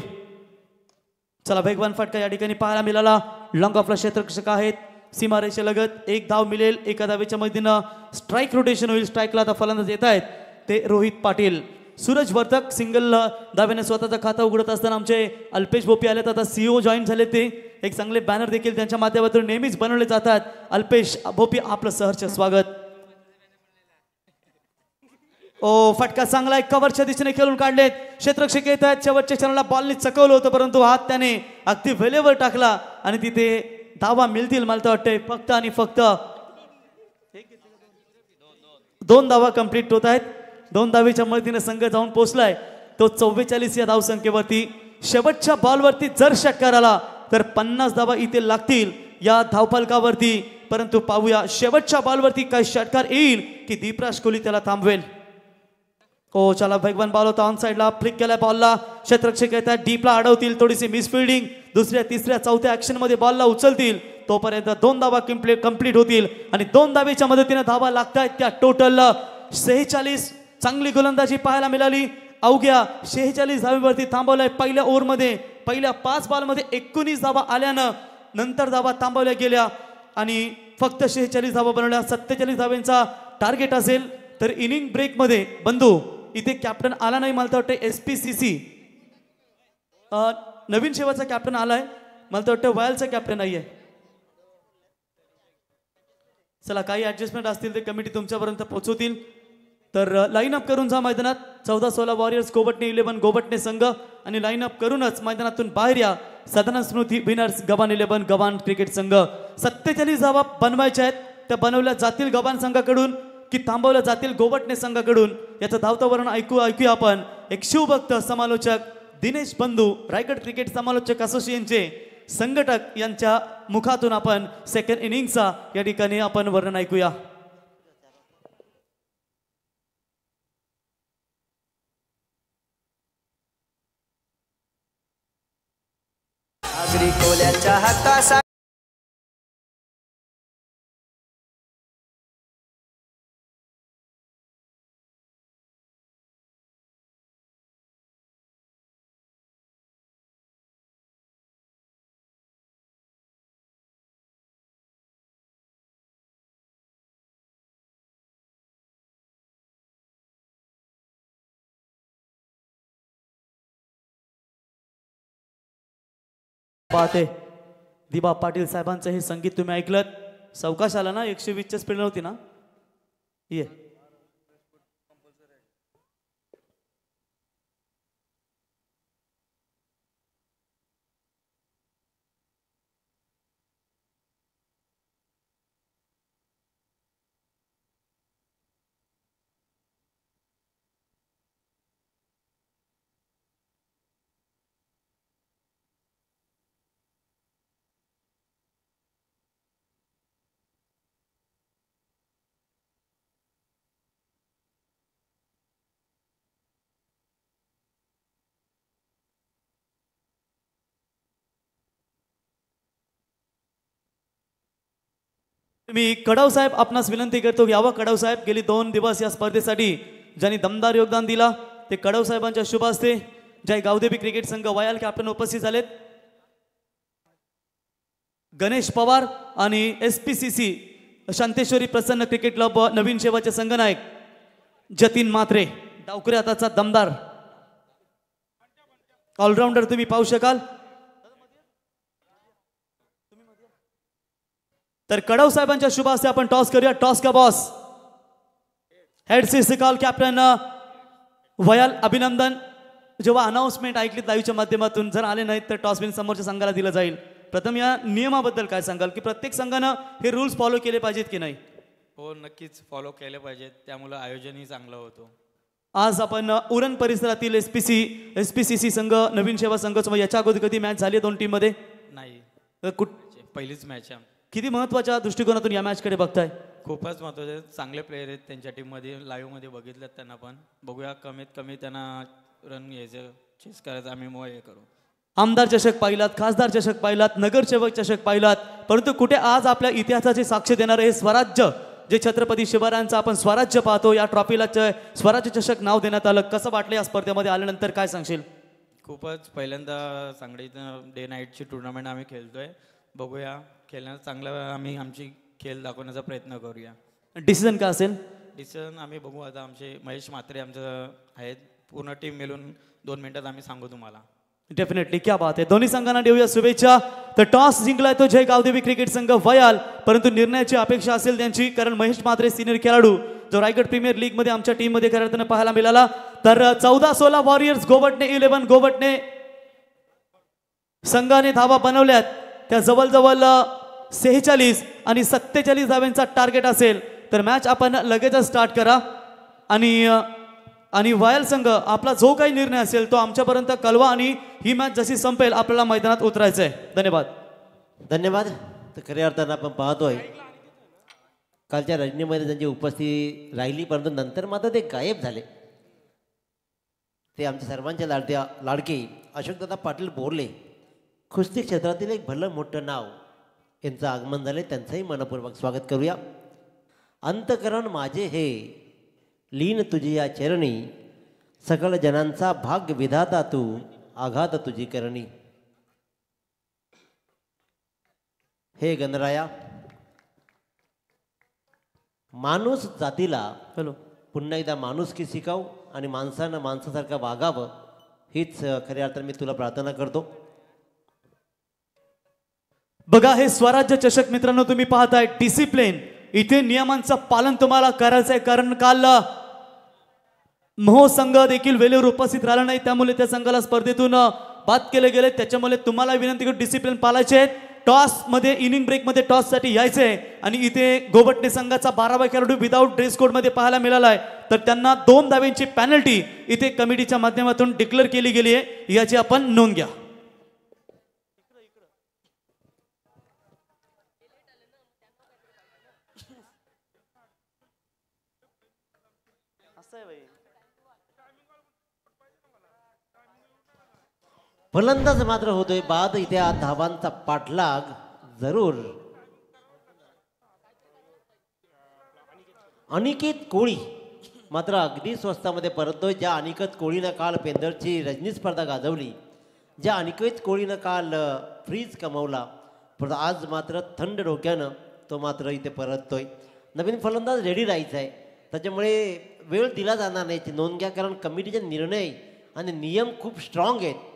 चला, वेगवान फटका या ठिकाणी पाहायला मिळाला. लॉंग ऑफला क्षेत्ररक्षक आहेत सीमारेषेलगत एक धाव मिळेल. एका धावेच्या मदतीनं स्ट्राईक रोटेशन होईल. स्ट्राईकला आता फलंदाज येत आहेत ते रोहित पाटील. सूरज वर्तक सिंगल धावेने स्वतःचा खाता उघडत असताना आमचे अल्पेश भोपी आलेत. आता CEO जॉईन झाले. ते एक चांगले बॅनर देखील त्यांच्या माध्यमातून नेहमीच बनवले जातात. अल्पेश भोपी आपलं सहर्ष स्वागत. ओ फटका चांगला आहे. कव्हरच्या दिशेने खेळून काढलेत. क्षेत्ररक्षक येत आहेत. शेवटच्या क्षणाला बॉलने चकवलं होतं परंतु हात त्याने अगदी वेळेवर टाकला आणि तिथे धावा मिळतील मला तर वाटतंय. फक्त आणि फक्त 2 धावा कंप्लीट होत आहेत. 2 धावेच्या मदतीने संघ जाऊन पोहोचलाय तो 44 या धावसंख्येवरती. शेवटच्या बॉलवरती जर षटकार आला तर 50 धावा इथे लागतील या धावफलकावरती. परंतु पाहूया शेवटच्या बॉलवरती काय षटकार येईल की दीपराज कोहली त्याला थांबवेल. ओ चला भगवान बॉल होता ऑन साइडला. फ्लिक केलाय बॉलला. क्षेत्ररक्षक येतात. डीपला अडवतील. थोडीशी मिसफिल्डिंग. दुसऱ्या तिसऱ्या चौथ्या ऍक्शन मध्ये बॉलला उचलतील. तोपर्यंत 2 धावा कंप्लीट होतील आणि 2 धावेच्या मदतीने धावा लागतायत त्या टोटल 46. चांगली गोलंदाजी पाहायला मिळाली. अवघ्या 46 धावेवरती थांबवलंय पहिल्या ओव्हरमध्ये. पहिल्या 5 बॉलमध्ये 19 धावा आल्यानं नंतर धावा थांबवल्या गेल्या आणि फक्त 46 धावा बनवल्या. 47 धावांचा टार्गेट असेल तर इनिंग ब्रेकमध्ये बंधू इथे कॅप्टन आला नाही मला तर वाटतं. SPCC नवीन शेवाचा कॅप्टन आलाय मला तर वाटतं. वयालचा कॅप्टन नाहीये. चला काही ऍडजस्टमेंट असतील ते कमिटी तुमच्यापर्यंत पोहोचवतील. तर लाईन अप करून जा मैदानात. 14-16 वॉरियर्स गोबटणे 11 गोबटणे संघ आणि लाईन अप करूनच मैदानातून बाहेर या. सदानंद स्मृती विनर्स गव्हाण 11 गव्हाण क्रिकेट संघ. 47 धावा बनवायच्या आहेत. त्या बनवल्या जातील गव्हाण संघाकडून की थांबवल्या जातील गोबटणे संघाकडून याचं धावतावरण ऐकूया आपण. एक शिवभक्त समालोचक दिनेश बंधू रायगड क्रिकेट समालोचक असोसिएशनचे संघटक यांच्या मुखातून आपण सेकंड इनिंगचा या ठिकाणी आपण वर्णन ऐकूया. आगरी कोल्याच्या हक्कासाठी पाहते दिबा पाटील साहेबांचं हे संगीत तुम्ही ऐकलं. सावकाश आला ना. 120च्या स्पीड नव्हती ना. ये मी कडाव साहेब आपणास विनंती करतो यावं. कडाव साहेब गेली 2 दिवस या स्पर्धेसाठी ज्यांनी दमदार योगदान दिला ते कडाव साहेबांच्या शुभ हस्ते जय गावदेवी क्रिकेट संघ वयाल कॅप्टन उपस्थित झालेत. गणेश पवार आणि SPCC शांतेश्वरी प्रसन्न क्रिकेट क्लब नवीन शेवाचे संघनायक जतीन म्हात्रे. डावकरी हाताचा दमदार ऑलराऊंडर तुम्ही पाहू शकाल. तर कडाव साहेबांच्या शुभ हस्ते आपण टॉस करूया. टॉस का बॉस हेड सी कॉल कॅप्टन वयाल अभिनंदन. जेव्हा अनाउन्समेंट ऐकली लाईव्हच्या माध्यमातून जर आले नाहीत तर टॉस बिन समोरच्या संघाला दिलं जाईल. प्रथम या नियमाबद्दल काय सांगाल की प्रत्येक संघानं हे रूल्स फॉलो केले पाहिजेत की नाही? हो नक्कीच फॉलो केले पाहिजेत. त्यामुळे आयोजनही चांगलं होतं. आज आपण उरण परिसरातील SPCC संघ नवीन सेवा संघ याच्या अगोदर कधी मॅच झाली 2 टीम मध्ये? नाही, पहिलीच मॅच आहे. किती महत्त्वाच्या दृष्टिकोनातून या मॅच कडे बघताय? खूपच महत्त्वाचे. चांगले प्लेयर आहेत त्यांच्या टीममध्ये. लाईव्हमध्ये बघितलं त्यांना पण. बघूया कमीत कमी त्यांना रन घ्यायचं चेस करायचं. आम्ही हे करू. आमदार चषक पाहिलात, खासदार चषक पाहिलात, नगरसेवक चषक पाहिलात, परंतु कुठे आज आपल्या इतिहासाची साक्ष देणारे हे स्वराज्य जे छत्रपती शिवरायांचं आपण स्वराज्य पाहतो या ट्रॉफीला स्वराज्य चषक नाव देण्यात आलं. कसं वाटलं या स्पर्धेमध्ये आल्यानंतर काय सांगशील? खूपच पहिल्यांदा सांगलीत डे नाईटची टुर्नामेंट आम्ही खेळतोय. बघूया खेळण्याचा चांगला आम्ही आमची खेळ दाखवण्याचा प्रयत्न करूया. डिसिजन काय असेल? डिसिजन आम्ही बघू आता. आमचे महेश म्हात्रे आमचं आहेत, पूर्ण टीम मिळून 2 मिनिटात आम्ही सांगू तुम्हाला. डेफिनेटली, क्या बात आहे. दोन्ही संघांना देऊया शुभेच्छा. तर टॉस जिंकलाय तो जय गावदेवी क्रिकेट संघ वयाल, परंतु निर्णयाची अपेक्षा असेल त्यांची, कारण महेश म्हात्रे सिनियर खेळाडू जो रायगड प्रीमियर लीग मध्ये आमच्या टीम मध्ये खऱ्या अर्थानं पाहायला मिळाला. तर 14-16 वॉरियर्स गोवटणे 11 गोवटणे संघाने धावा बनवल्यात. त्या जवळजवळ 46 आणि 47 धाव्यांचा टार्गेट असेल. तर मॅच आपण लगेचच स्टार्ट करा आणि वयाल संघ आपला जो काही निर्णय असेल तो आमच्यापर्यंत कळवा आणि ही मॅच जशी संपेल आपल्याला मैदानात उतरायचं आहे. धन्यवाद. धन्यवाद. तर खऱ्या अर्थानं आपण पाहतोय कालच्या रजनीमध्ये त्यांची उपस्थिती राहिली, परंतु नंतर मात्र ते गायब झाले. ते आमच्या सर्वांच्या लाडके अशोकदादा पाटील बोरले, कुस्ती क्षेत्रातील एक भलं मोठं नाव, यांचं आगमन झाले. त्यांचंही मनपूर्वक स्वागत करूया. अंतकरण माझे हे लीन तुझी या चरणी, सकळ जनांचा भाग्य विधाता तू, आघात तुझी करणी. हे गणराया, माणूस जातीला हॅलो पुन्हा एकदा माणुसकी शिकाव आणि माणसानं माणसासारखं वागावं, हीच खऱ्या अर्थाने मी तुला प्रार्थना करतो. बघा, हे स्वराज्य चषक मित्रांनो तुम्ही पाहताय. डिसिप्लिन, इथे नियमांचं पालन तुम्हाला करायचं आहे, कारण काल महो संघ देखील वेळेवर उपस्थित राहिला नाही, त्यामुळे त्या संघाला स्पर्धेतून बाद केले गेले. त्याच्यामुळे तुम्हाला विनंती करून डिसिप्लिन पाळायचे आहेत. टॉस मध्ये इनिंग ब्रेक मध्ये टॉस साठी यायचे आहे आणि इथे गोवटणे संघाचा 12वा खेळाडू विदाऊट ड्रेस कोड मध्ये पाहायला मिळाला आहे. तर त्यांना 2 धाव्यांची पॅनल्टी इथे कमिटीच्या माध्यमातून डिक्लेअर केली गेली आहे, याची आपण नोंद घ्या. फलंदाज मात्र होतोय बाद. इथे धावांचा पाठलाग जरूर. अनिकेत कोळी मात्र अगदी स्वस्तामध्ये परततोय. ज्या अनिकेत कोळीनं काल पेंदरची रजनी स्पर्धा गाजवली, ज्या अनिकेत कोळीनं काल फ्रीज कमवला, पण आज मात्र थंड डोक्यानं तो मात्र इथे परततोय. नवीन फलंदाज रेडी राहायचा आहे, त्याच्यामुळे वेळ दिला जाणार नाही याची नोंद घ्या, कारण कमिटीचे निर्णय आणि नियम खूप स्ट्रॉंग आहेत.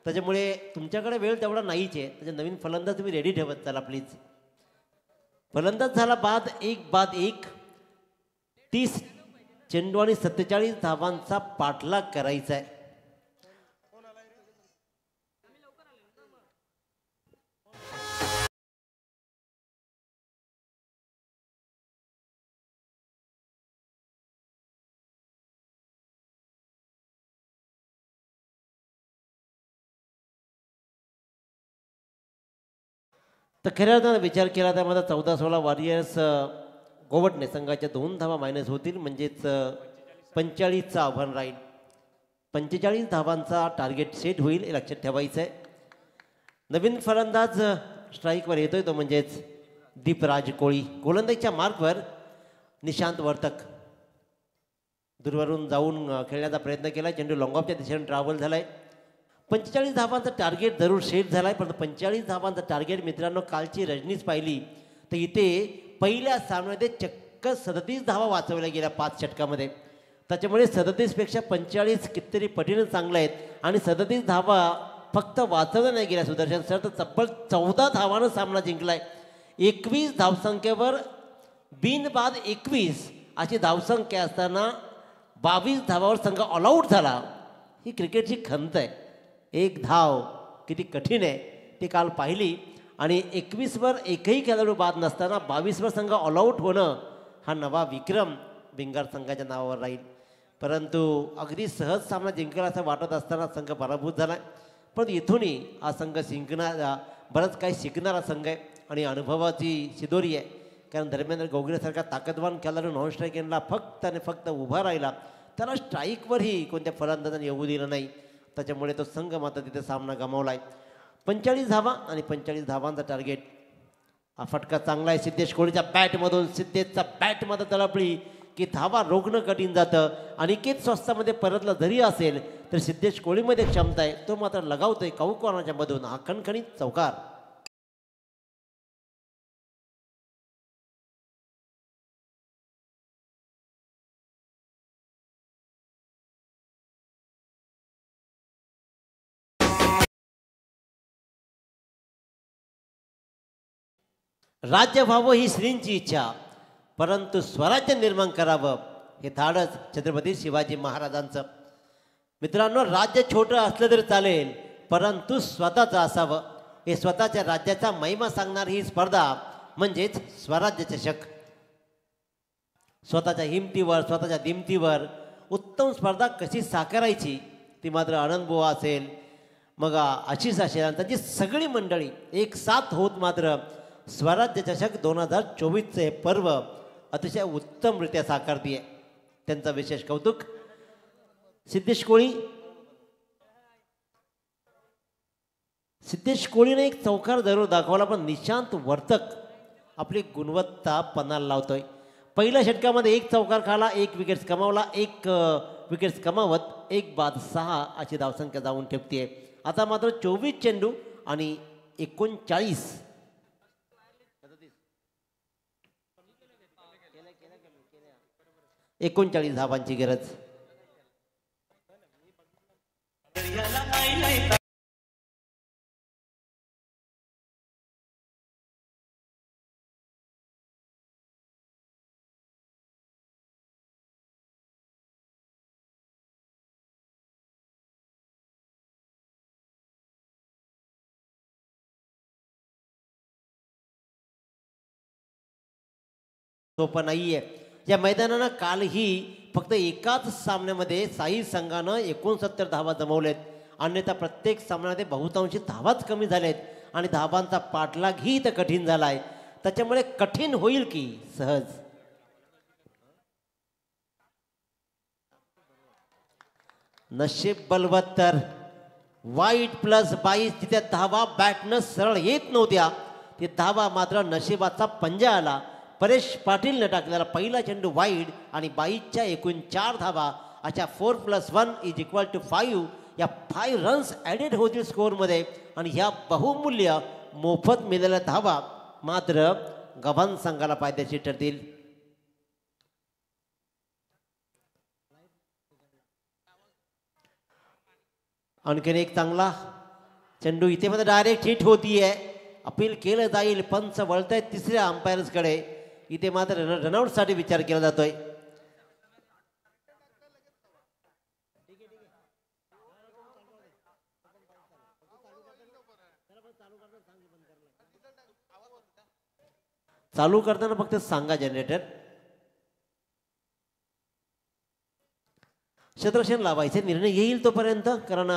त्याच्यामुळे तुमच्याकडे वेळ तेवढा नाहीच आहे. त्याच्या नवीन फलंदाज तुम्ही रेडी ठेवत चला प्लीज. फलंदाज झाला बाद 1 30 चेंडू आणि 47 धावांचा पाठलाग करायचा आहे. तर खऱ्या अर्थानं विचार केला तर माझा 14-16 वॉरियर्स गोवटणे संघाच्या 2 धावा मायनस होतील, म्हणजेच 45चं आव्हान राहील. 45 धावांचा टार्गेट सेट होईल हे लक्षात ठेवायचं आहे. नवीन फलंदाज स्ट्राईकवर येतोय तो म्हणजेच दीपराज कोळी. गोलंदाजीच्या मार्कवर निशांत वर्तक दूरवरून जाऊन खेळण्याचा प्रयत्न केला. चेंडू लॉंगऑफच्या दिशेने ट्रॅव्हल झालाय. 45 धावांचा टार्गेट जरूर सेट झालाय, पण 45 धावांचा टार्गेट मित्रांनो कालची रजनीच पाहिली तर इथे पहिल्या सामन्यामध्ये चक्क 37 धावा वाचवल्या गेल्या 5 षटकामध्ये. त्याच्यामुळे 37पेक्षा 45 कितीतरी पटीने चांगल्या आहेत. आणि 37 धावा फक्त वाचवल्या नाही गेल्या सुदर्शन सर, तर तब्बल 14 धावानं सामना जिंकलाय. 21 धावसंख्येवर बिनबाद 21 अशी धावसंख्या असताना 22 धावावर संघ ऑलआउट झाला. ही क्रिकेटची खंत आहे. 1 धाव किती कठीण आहे ती काल पाहिली. आणि 21वर एकही खेळाडू बाद नसताना 22वर संघ ऑलआउट होणं हा नवा विक्रम भिंगार संघाच्या नावावर राहील. परंतु अगदी सहज सामना जिंकला असं वाटत असताना संघ पराभूत झाला आहे. पण इथूनही हा संघ जिंकणारा बरंच काही शिकणारा संघ आहे आणि अनुभवाची शिदोरी आहे. कारण धर्मेंद्र गोगरेसारखा ताकदवान खेळाडू नॉन स्ट्राईक यांना फक्त आणि फक्त उभा राहिला, त्याला स्ट्राईकवरही कोणत्या फलंदाजाने येऊ दिलं नाही. त्याच्यामुळे तो संघ मात्र तिथे सामना गमावला आहे. 45 धावा आणि 45 धावांचा टार्गेट. हा फटका चांगला आहे सिद्धेश कोळीच्या बॅटमधून. सिद्धेशचा बॅटमध्ये तळपली की धावा रोखणं कठीण जातं. अनिकेत स्वस्तामध्ये परतला जरी असेल तर सिद्धेश कोळीमध्ये क्षमता आहे, तो मात्र लगावतोय काऊकॉर्नरच्या मधून. हा खणखणीत चौकार. राज्य व्हावं ही श्रींची इच्छा, परंतु स्वराज्य निर्माण करावं हे धाडस छत्रपती शिवाजी महाराजांचं. मित्रांनो, राज्य छोटं असलं तरी चालेल, परंतु स्वतःचं असावं. हे स्वतःच्या राज्याचा महिमा सांगणारी ही स्पर्धा म्हणजेच स्वराज्य चषक. स्वतःच्या हिमतीवर, स्वतःच्या दिमतीवर उत्तम स्पर्धा कशी साकारायची ती मात्र आनंदबुवा असेल, मग आशिष असेल आणि त्यांची सगळी मंडळी एक साथ होत मात्र स्वराज्य चषक 2024चे हे पर्व अतिशय उत्तमरित्या साकारतीये. त्यांचं विशेष कौतुक. सिद्धेश कोळीने एक चौकार जरूर दाखवला, पण निशांत वर्तक आपली गुणवत्ता पणाला लावतोय. पहिल्या षटकामध्ये एक चौकार खाला, 1 विकेट्स कमावला, 1 विकेट्स कमावत 1 बाद 6 अशी धावसंख्या जाऊन ठेवतीये. आता मात्र 24 चेंडू आणि 39 धावांची गरज. सोपं नाहीये. या मैदानानं कालही फक्त एकाच सामन्यामध्ये साई संघानं 69 धावा जमवलेत. अन्यथा प्रत्येक सामन्यामध्ये बहुतांशी धावाच कमी झालेत आणि धावांचा पाठलागही इथं कठीण झालाय. त्याच्यामुळे कठीण होईल की सहज. नशीब बलवत्तर. वाईट +22 तिथे धावा बॅटनं सरळ येत नव्हत्या. ती धावा मात्र नशिबाचा पंजा आला. परेश पाटीलने टाकलेला पहिला चेंडू वाईड आणि 22च्या एकूण 4 धावा अशा 4+1 = 5. या 5 रन्स ॲडेड होतील स्कोअरमध्ये आणि ह्या बहुमूल्य मोफत मिळालेल्या धावा मात्र गव्हाण संघाला फायदेशीर ठरतील. आणखीन एक चांगला चेंडू इथे मध्ये डायरेक्ट हिट होतीये. अपील केलं जाईल. पंच वळत आहेत तिसऱ्या अंपायर्सकडे. इथे मात्र रनआउटसाठी विचार केला जातोय. चालू करताना फक्त सांगा जनरेटर. क्षेत्ररक्षण लावायचे निर्णय येईल तोपर्यंत, कारण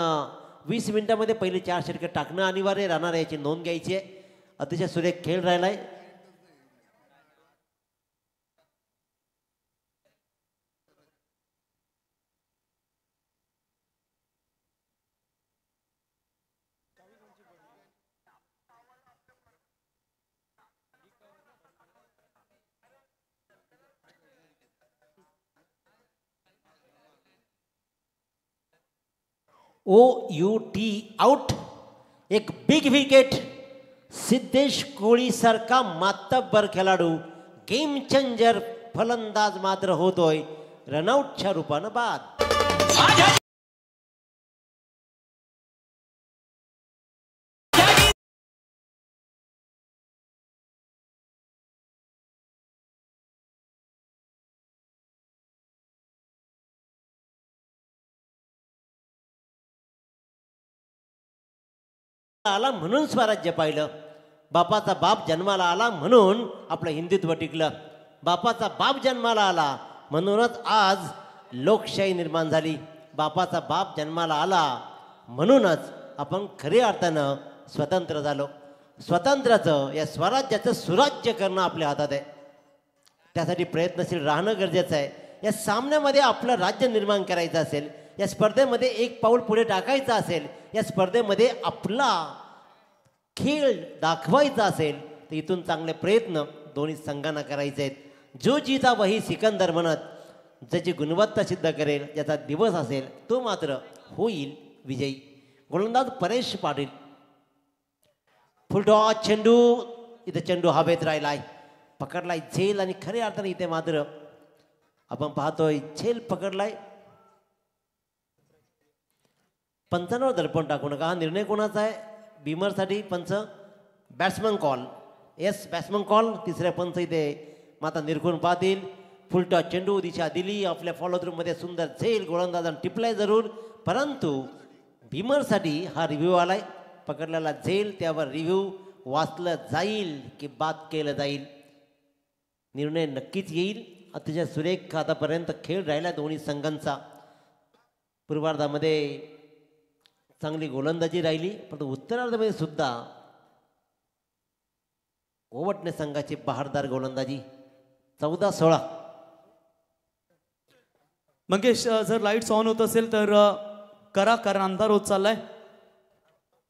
20 मिनिटांमध्ये पहिले 4 षटके टाकणं अनिवार्य राहणार आहे, याची नोंद घ्यायची आहे. अतिशय सुरेख खेळ राहिलाय. OUT out. एक बिग विकेट. सिद्धेश कोळी सारखा मातब्बर खेळाडू, गेम चेंजर फलंदाज मात्र होतोय रनआउटच्या रूपानं बाद. आला म्हणून स्वराज्य पाहिलं. बापाचा बाप जन्माला आला म्हणून आपलं हिंदुत्व टिकलं. बापाचा बाप जन्माला आला म्हणूनच आज लोकशाही निर्माण झाली. बापाचा बाप जन्माला आला म्हणूनच आपण खऱ्या अर्थानं स्वतंत्र झालो. स्वतंत्राचं, या स्वराज्याचं सुराज्य करणं आपल्या हातात आहे. त्यासाठी प्रयत्नशील राहणं गरजेचं आहे. या सामन्यामध्ये आपलं राज्य निर्माण करायचं असेल, या स्पर्धेमध्ये एक पाऊल पुढे टाकायचं असेल, या स्पर्धेमध्ये आपला खेळ दाखवायचा असेल तर इथून चांगले प्रयत्न दोन्ही संघांना करायचे आहेत. जो जीता वही सिकंदर म्हणत ज्याची गुणवत्ता सिद्ध करेल, ज्याचा दिवस असेल तो मात्र होईल विजयी. गोलंदाज परेश पाटील. फुलटॉस चेंडू. इथे चेंडू हवेत राहिलाय, पकडलाय झेल आणि खऱ्या अर्थाने इथे मात्र आपण पाहतोय झेल पकडलाय. पंचांवर दडपण टाकू नका. हा निर्णय कोणाचा आहे? बीमरसाठी पंच batsman call. Yes batsman call. तिसऱ्या पंच इथे माता निरखून पाहतील. फुलटॉस चेंडू दिशा दिली आपल्या फॉलो थ्रू मध्ये सुंदर झेल गोलंदाजांना टिपलाय जरूर, परंतु भीमरसाठी हा रिव्ह्यू आलाय. पकडलेला झेल त्यावर रिव्ह्यू वाचलं जाईल की बाद केलं जाईल, निर्णय नक्कीच येईल. अतिशय सुरेख आतापर्यंत खेळ राहिला दोन्ही संघांचा. पूर्वार्धामध्ये चांगली गोलंदाजी राहिली, परंतु उत्तरार्धामध्ये सुद्धा ओवटणे संघाची बहारदार गोलंदाजी. 14-16. मंगेश जर लाईट्स ऑन होत असेल तर करा, कारण अंधार होत चाललाय.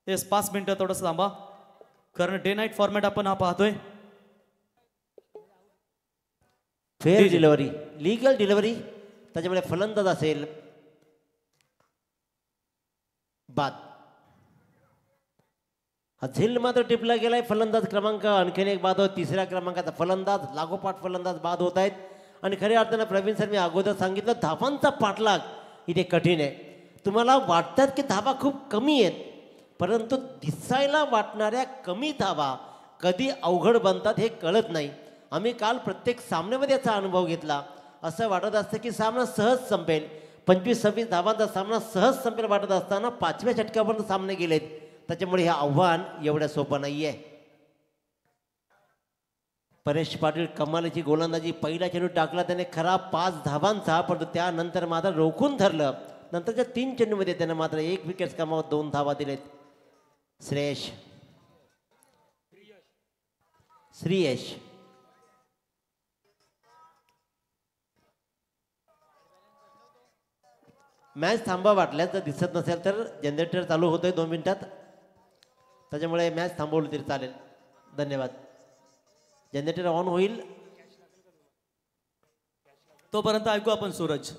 येस 5 मिनिटं थोडंसं थांबा, कारण डे नाईट फॉर्मॅट आपण हा पाहतोय. फेअर डिलिव्हरी, लिगल डिलिव्हरी, त्याच्यामुळे फलंदाज असेल बाद. हा झेल मात्र टिपला गेलाय. फलंदाज क्रमांक आणखीन एक बाद होत. तिसऱ्या क्रमांकाचा फलंदाज लागोपाठ फलंदाज बाद होत आहेत. आणि खऱ्या अर्थानं प्रवीण सर मी अगोदर सांगितलं धावांचा पाठलाग इथे कठीण आहे. तुम्हाला वाटतात की धावा खूप कमी आहेत, परंतु दिसायला वाटणाऱ्या कमी धावा कधी अवघड बनतात हे कळत नाही. आम्ही काल प्रत्येक सामन्यामध्ये याचा अनुभव घेतला. असं वाटत असतं की सामना सहज संपेल, 25-26 धावांचा सामना सहज संपेल वाटत असताना 5व्या षटकापर्यंत सामने गेलेत. त्याच्यामुळे हे आव्हान एवढं सोपं नाही आहे. परेश पाटील कमालीची गोलंदाजी, पहिला चेंडू टाकला त्याने खरा 5 धावांचा, परंतु त्यानंतर मात्र रोखून धरलं. नंतरच्या 3 चेंडूमध्ये त्याने मात्र 1 विकेट कमावत 2 धावा दिलेत. श्रेयश मॅच थांबा वाटल्यास जर दिसत नसेल तर जनरेटर चालू होतोय 2 मिनिटात, त्याच्यामुळे मॅच थांबवली तरी चालेल. धन्यवाद. जनरेटर ऑन होईल तोपर्यंत ऐकू आपण सूरज.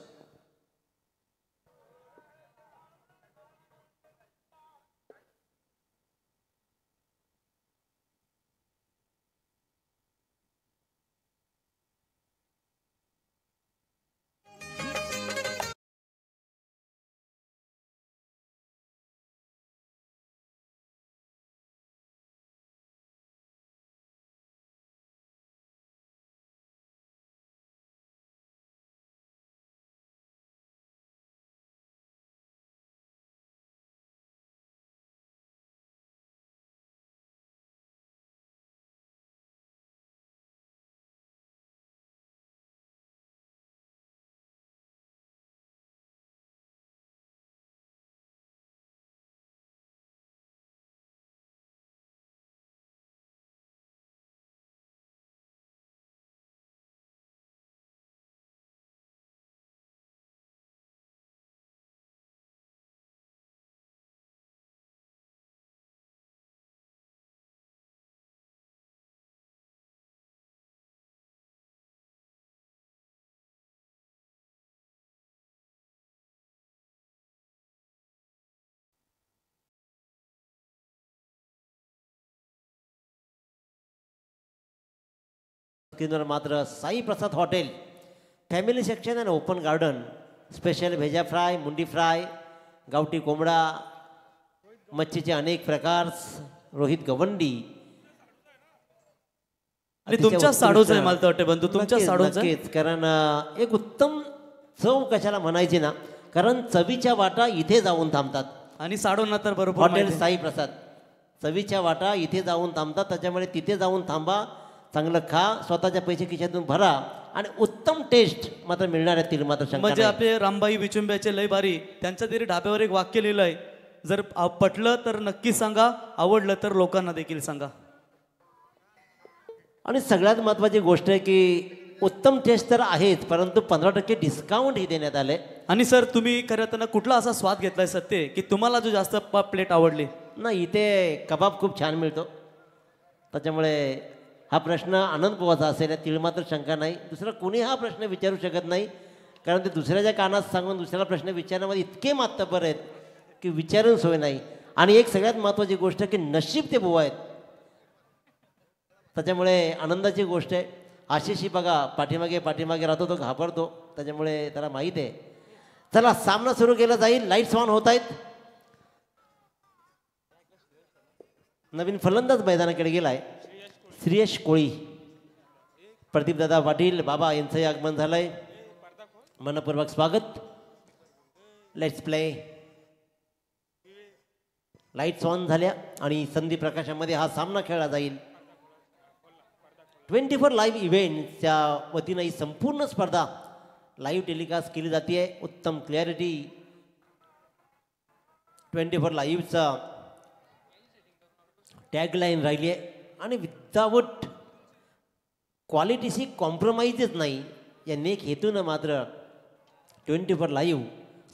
स्क्रीनवर मात्र साई प्रसाद हॉटेल, फॅमिली सेक्शन आणि ओपन गार्डन, स्पेशल भेजा फ्राय, मुंडी फ्राय, गावठी कोंबडा, मच्छीचे अनेक प्रकार, रोहित गवंडी. आणि तुमच्या साडूचं आहे मला तर वाटतं बंधू, तुमच्या साडूचं आहे. नक्कीच, कारण एक उत्तम चव कशाला म्हणायची ना, कारण चवीच्या वाटा इथे जाऊन थांबतात. आणि साडूंना तर बरोबर हॉटेल माहिती आहे. साई प्रसाद, चवीच्या वाटा इथे जाऊन थांबतात. त्याच्यामुळे तिथे जाऊन थांबा, चांगलं खा, स्वतःच्या पैसे खिशातून भरा आणि उत्तम टेस्ट मात्र मिळणार आहे तील मात्र शंका म्हणजे नाही. आपले रामबाई विचुंब्याचे लय भारी, त्यांच्या तरी ढाब्यावर एक वाक्य लिहिलंय, जर पटलं तर नक्की सांगा, आवडलं तर लोकांना देखील सांगा. आणि सगळ्यात महत्त्वाची गोष्ट आहे की उत्तम टेस्ट तर आहेच, परंतु 15% डिस्काउंट ही देण्यात आले. आणि सर तुम्ही खरं तर कुठला असा स्वाद घेतलाय सत्य की तुम्हाला जो जास्त प्लेट आवडली? नाही, इथे कबाब खूप छान मिळतो, त्याच्यामुळे हा प्रश्न आनंद पोवाचा असेल या तिळ मात्र शंका नाही. दुसरा कोणी हा प्रश्न विचारू शकत नाही, कारण ते दुसऱ्याच्या कानात सांगून दुसऱ्याला प्रश्न विचारण्यामध्ये इतके मातब्बर आहेत की विचारून सोय नाही. आणि एक सगळ्यात महत्त्वाची गोष्ट की नशीब ते बुवा आहेत, त्याच्यामुळे आनंदाची गोष्ट आहे. आशिषही बघा पाठीमागे राहतो, तो घाबरतो, त्याच्यामुळे त्याला माहीत आहे. चला सामना सुरू केला जाईल. लाईट्स ऑन होत आहेत. नवीन फलंदाज मैदानाकडे गेलाय श्रेयश कोळी, प्रदीपदादा पाटील बाबा यांचंही आगमन झालंय. मनपूर्वक स्वागत. Let's play. लाईट्स ऑन झाल्या आणि संधी प्रकाशामध्ये हा सामना खेळला जाईल. 24 लाईव्ह इव्हेंटच्या वतीनं ही संपूर्ण स्पर्धा लाईव्ह टेलिकास्ट केली जाते. उत्तम क्लॅरिटी 24 लाईव्हचा टॅगलाईन राहिली आहे आणि विदाऊट क्वालिटीशी कॉम्प्रोमाइजच नाही या नेक हेतूनं मात्र 24 लाईव्ह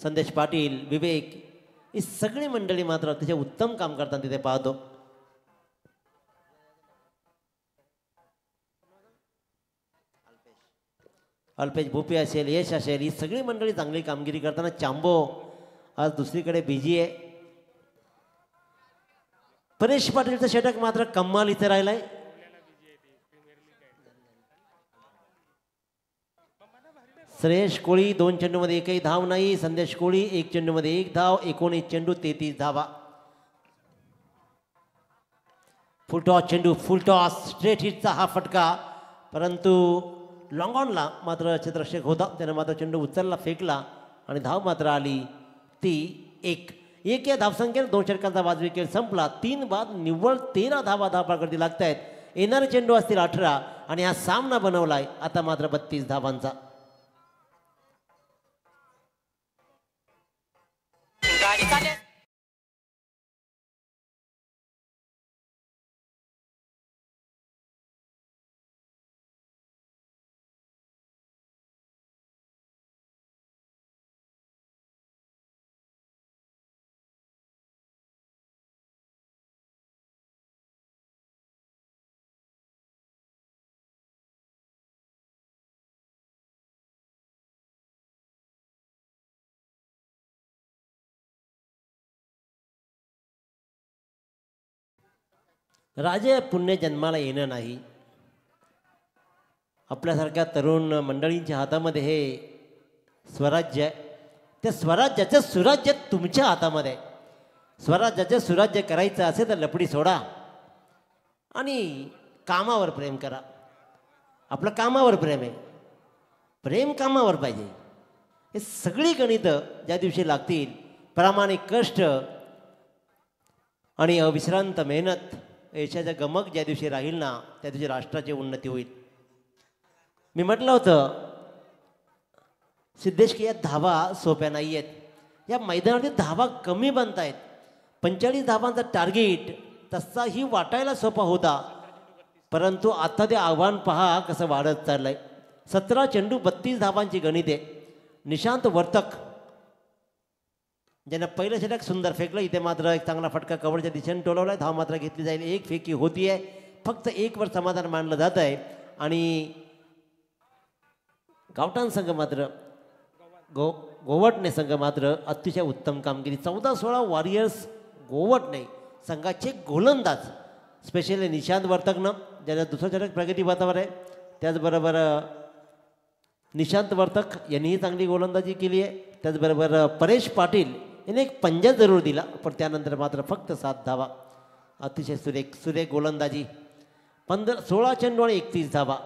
संदेश पाटील, विवेक ही सगळी मंडळी मात्र अतिशय उत्तम काम करताना तिथे पाहतो. अल्पेश भोपे असेल, यश असेल, ही सगळी मंडळी चांगली कामगिरी करताना चांबो आज दुसरीकडे बिझी आहे. परेश पाटीलचं षटक मात्र कमाल इथे राहिलाय. श्रेयश कोळी 2 चेंडूमध्ये एकही धाव नाही. संदेश कोळी 1 चेंडूमध्ये 1 धाव. 19 चेंडू 33 धावा. फुलटॉस चेंडू, फुलटॉस स्ट्रेट हिटचा हा फटका, परंतु लॉंग ऑनला मात्र क्षेत्ररक्षक होता, त्यानं मात्र चेंडू उचलला, फेकला आणि धाव मात्र आली ती 1. या धावसंख्येने 2 षटकांचा वाजवी खेळ संपला. 3 बाद निव्वळ 13 धावा धावपळकरती लागत आहेत. येणारे चेंडू असतील 18 आणि हा सामना बनवलाय आता मात्र 32 धावांचा. राजे पुण्य जन्माला येणं नाही. आपल्यासारख्या तरुण मंडळींच्या हातामध्ये हे स्वराज्य आहे. त्या स्वराज्याचं सुराज्य तुमच्या हातामध्ये आहे. स्वराज्याचं सुराज्य करायचं असेल तर लपडी सोडा आणि कामावर प्रेम करा. आपलं कामावर प्रेम आहे, प्रेम कामावर पाहिजे. हे सगळी गणितं ज्या दिवशी लागतील, प्रामाणिक कष्ट आणि अविश्रांत मेहनत, यशाचं गमक ज्या दिवशी राहील ना, त्या दिवशी राष्ट्राची उन्नती होईल. मी म्हटलं होतं सिद्धेश की या धावा सोप्या नाही आहेत. या मैदानावरती धावा कमी बनत आहेत. 45 धावांचा टार्गेट तसाही वाटायला सोपा होता, परंतु आता ते आव्हान पहा कसं वाढत चाललंय. 17 चेंडू 32 धावांची गणित आहे. निशांत वर्तक ज्यानं पहिलं षटक सुंदर फेकलं, इथे मात्र एक चांगला फटका कव्हरच्या दिशेने टोलवलाय. धाव मात्र घेतली जाईल. 1 फेकी होती आहे. फक्त 1 वर समाधान मानलं जात आहे. आणि गावठाण संघ मात्र गोवटणे संघ मात्र अतिशय उत्तम कामगिरी. 14-16 वॉरियर्स गोवटणे संघाचे गोलंदाज, स्पेशली निशांत वर्तकनं ज्याला दुसरं षटक प्रगती पथावर आहे, त्याचबरोबर निशांत वर्तक यांनीही चांगली गोलंदाजी केली आहे. त्याचबरोबर परेश पाटील याने एक पंजा जरूर दिला, पण त्यानंतर मात्र फक्त 7 धावा. अतिशय सुरेख गोलंदाजी. 16 चेंडू आणि 31 धावा.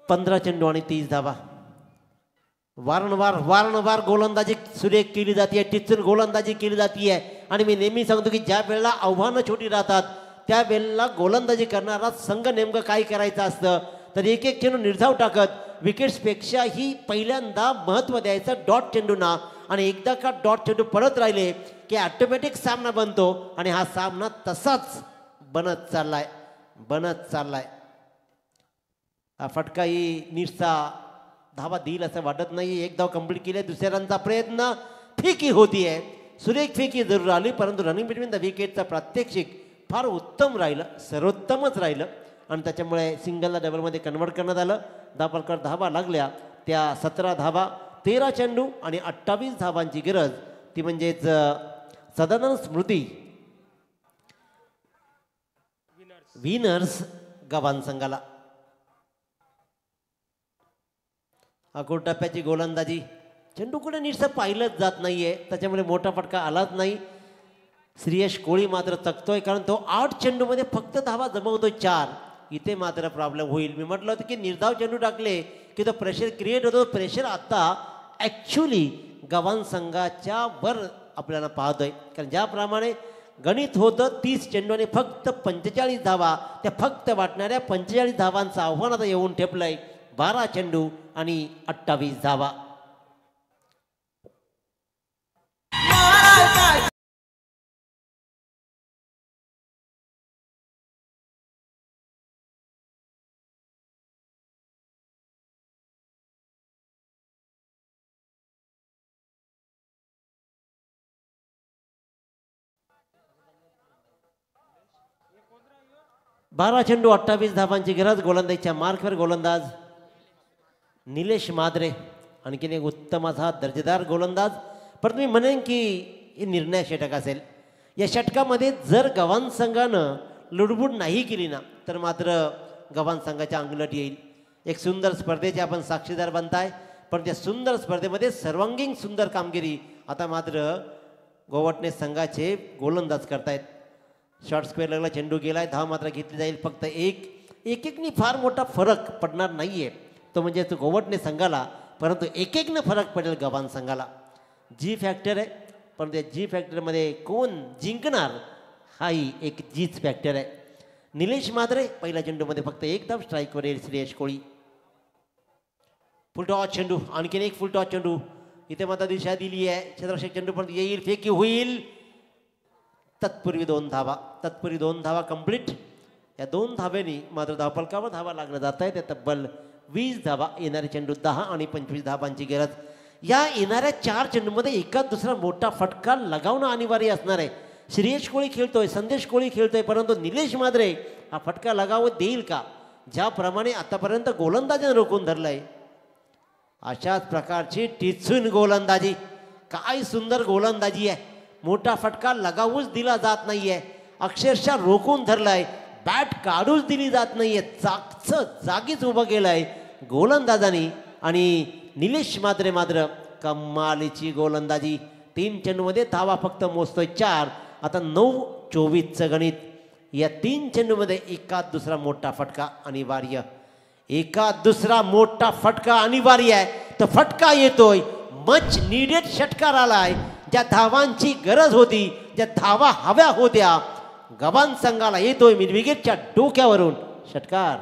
पंधरा चेंडू आणि 30 धावा. वारंवार गोलंदाजी सुरेख केली जाते, टिचून गोलंदाजी केली जाते. आणि मी नेहमी सांगतो की ज्या वेळेला आव्हानं छोटी राहतात त्यावेळेला गोलंदाजी करणारा संघ नेमकं काय करायचं असतं, तर एक चेंडू निर्धाव टाकत विकेट्सपेक्षाही पहिल्यांदा महत्त्व द्यायचं डॉट चेंडूंना. आणि एकदा का डॉट चेंडू पडत राहिले की ऑटोमॅटिक सामना बनतो. आणि हा सामना तसाच बनत चाललाय. हा फटकाही नीटचा धावा देईल असं वाटत नाही. एक धाव कंप्लीट केली. दुसऱ्यांचा प्रयत्न, फेकी होतीये, सुरेख फेकी जरूर आली, परंतु रनिंग बिटवीन द विकेटचा प्रात्यक्षिक फार उत्तम राहिलं, सर्वोत्तमच राहिलं. आणि त्याच्यामुळे सिंगलला डबलमध्ये कन्वर्ट करण्यात आलं. धावफलकावर धावा लागल्या त्या 17 धावा, 13 चेंडू आणि 28 धावांची गरज, ती म्हणजेच सदानंद स्मृती विनर्स गव्हाण संघाला. अकोट टप्प्याची गोलंदाजी, चेंडूकडे नीटसं पाहिलंच जात नाहीये, त्याच्यामुळे मोठा फटका आलाच नाही. श्रेयश कोळी मात्र तकतोय, कारण तो 8 चेंडूमध्ये फक्त धावा जमवतोय 4. इथे मात्र प्रॉब्लेम होईल. मी म्हटलं होतं की निर्धाव चेंडू टाकले की तो प्रेशर क्रिएट होतो. प्रेशर आता ॲक्च्युली गव्हाण संघाच्या वर आपल्याला पाहतोय, कारण ज्याप्रमाणे गणित होतं 30 चेंडू आणि फक्त 45 धावा, त्या फक्त वाटणाऱ्या 45 धावांचं आव्हान आता येऊन ठेपलंय. 12 चेंडू आणि 28 धावा. बारा चेंडू 28 धावांची गरज. गोलंदाजीच्या मार्कवर गोलंदाज निलेश माद्रे, आणखीन एक उत्तम असा दर्जेदार गोलंदाज. परंतु मी म्हणेन की हे निर्णय षटक असेल. या षटकामध्ये जर गव्हाण संघानं लुडबुड नाही केली ना, तर मात्र गव्हाण संघाच्या अंगलट येईल. एक सुंदर स्पर्धेचे आपण साक्षीदार बनताय, पण त्या सुंदर स्पर्धेमध्ये सर्वांगीण सुंदर कामगिरी आता मात्र गोवटणे संघाचे गोलंदाज करतायत. शॉर्ट स्क्वेअर लागला, चेंडू गेलाय, धाव मात्र घेतली जाईल. फक्त एकनी फार मोठा फरक पडणार नाहीये, तो म्हणजे तो गोवटणे संघाला, परंतु एकने फरक पडेल गव्हाण संघाला. जी फॅक्टर आहे, पण त्या जी फॅक्टरमध्ये कोण जिंकणार हाही एक जीच फॅक्टर आहे. निलेश माद्रे पहिल्या चेंडूमध्ये फक्त 1 धाव, स्ट्राईकवर येईल श्रेयश कोळी. फुलटॉस चेंडू, आणखीन एक फुलटॉस चेंडू. इथे मात्र दिशा दिली आहे, क्षेत्ररक्षक चेंडू पण येईल, फेकी होईल. तत्पूर्वी 2 धावा कंप्लीट. या 2 धावेनी मात्र धावफलकावर धावा लागला जात आहे. त्या तब्बल 20 धावा. येणारे चेंडू 10 आणि 25 धावांची गरज. या येणाऱ्या 4 चेंडूमध्ये एकाच दुसरा मोठा फटका लगावणं अनिवार्य असणार आहे. श्रेयश कोळी खेळतोय, संदेश कोळी खेळतोय, परंतु निलेश माद्रे हा फटका लगावत देईल का? ज्याप्रमाणे आतापर्यंत गोलंदाजीने रोखून धरलंय, अशाच प्रकारची टिचून गोलंदाजी. काय सुंदर गोलंदाजी आहे. मोठा फटका लगावूच दिला जात नाहीये, अक्षरशः रोखून धरलाय. बॅट काढूच दिली जात नाहीये, जागीच उभं केलंय गोलंदाजांनी. आणि निलेश माद्रे मात्र कमालीची गोलंदाजी. 3 चेंडूमध्ये धावा फक्त मोजतोय 4. आता 9-24चं गणित. या 3 चेंडूमध्ये एकाच दुसरा मोठा फटका अनिवार्य. एकाच दुसरा मोठा फटका अनिवार्य आहे. तो फटका येतोय, मच नीडेड षटकार आलाय. ज्या धावांची गरज होती, ज्या धावा हव्या होत्या, गव्हाण संघाला येतोय मिडविकेटच्या डोक्यावरून षटकार.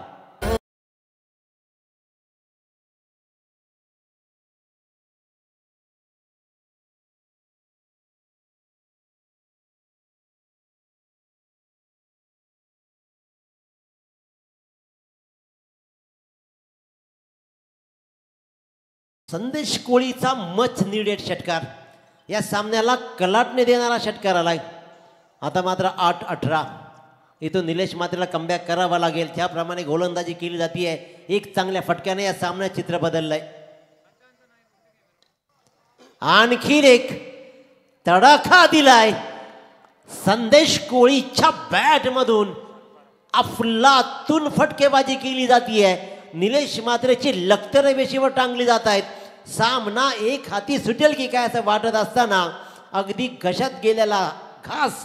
संदेश कोळीचा मच नीडेड षटकार. या सामन्याला कलाटणे देणारा षटकार आलाय. आता मात्र 8-18. इथून निलेश मात्रेला कमबॅक करावा लागेल. त्याप्रमाणे गोलंदाजी केली जाते. एक चांगल्या फटक्याने या सामन्यात चित्र बदललंय. आणखीन एक तडाखा दिलाय संदेश कोळीच्या बॅट मधून. अफलातून फटकेबाजी केली जाते. निलेश मात्रेची लखतरे वेशीवर टांगली जात आहेत. सामना एक हाती सुटेल की काय असं वाटत असताना अगदी घशात गेलेला घास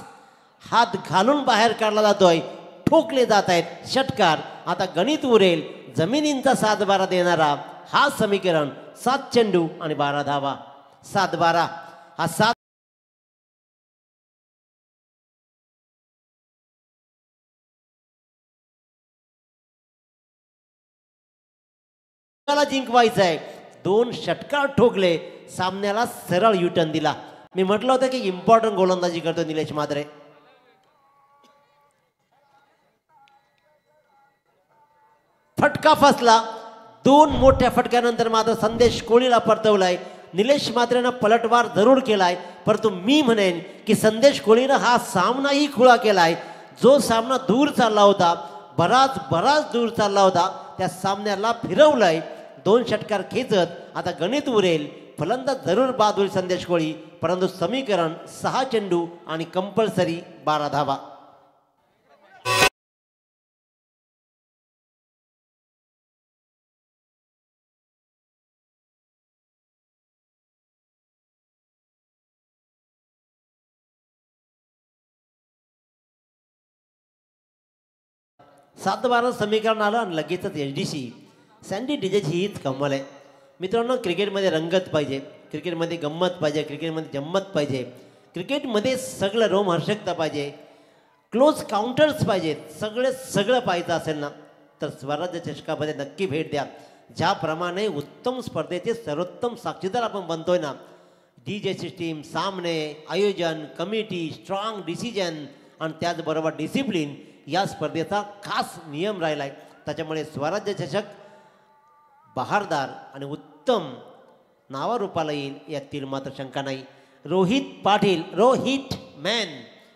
हात घालून बाहेर काढला जातोय. ठोकले जात आहेत षटकार. आता गणित उरेल जमिनींचा 7-12 देणारा हा समीकरण. 7 चेंडू आणि 12 धावा. 7-12 हा 7 जिंकवायचं आहे. 2 षटकार ठोकले, सामन्याला सरळ युटर्न दिला. मी म्हटलं होतं की इम्पॉर्टंट गोलंदाजी करतो निलेश माद्रे. फटका फसला. 2 मोठ्या फटक्यानंतर मात्र संदेश कोळीला परतवलाय. निलेश मात्रेनं पलटवार जरूर केलाय, परंतु मी म्हणेन की संदेश कोळीनं हा सामनाही खुळा केलाय. जो सामना दूर चालला होता, बराच दूर चालला होता. त्या सामन्याला फिरवलंय. 2 षटकार खेचत आता गणित उरेल. फलंदाज जरूर बाद होईल संदेश कोळी, परंतु समीकरण 6 चेंडू आणि कंपल्सरी 12 धावा. सात 12 समीकरण आलं आणि लगेचच HDC सँडी डिजेची हीच कमाल आहे. मित्रांनो, क्रिकेटमध्ये रंगत पाहिजे, क्रिकेटमध्ये गंमत पाहिजे, क्रिकेटमध्ये जम्मत पाहिजे, क्रिकेटमध्ये सगळं रोमहर्षकता पाहिजे, क्लोज काउंटर्स पाहिजेत. सगळं पाहायचं असेल ना तर स्वराज्य चषकामध्ये नक्की भेट द्या. ज्याप्रमाणे उत्तम स्पर्धेचे सर्वोत्तम साक्षीदार आपण बनतोय ना, DJ सिस्टीम, सामने, आयोजन, कमिटी, स्ट्रॉंग डिसिजन आणि त्याचबरोबर डिसिप्लिन या स्पर्धेचा खास नियम राहिला आहे. त्याच्यामुळे स्वराज्य चषक बहारदार आणि उत्तम नावारूपाला येईल यातील मात्र शंका नाही.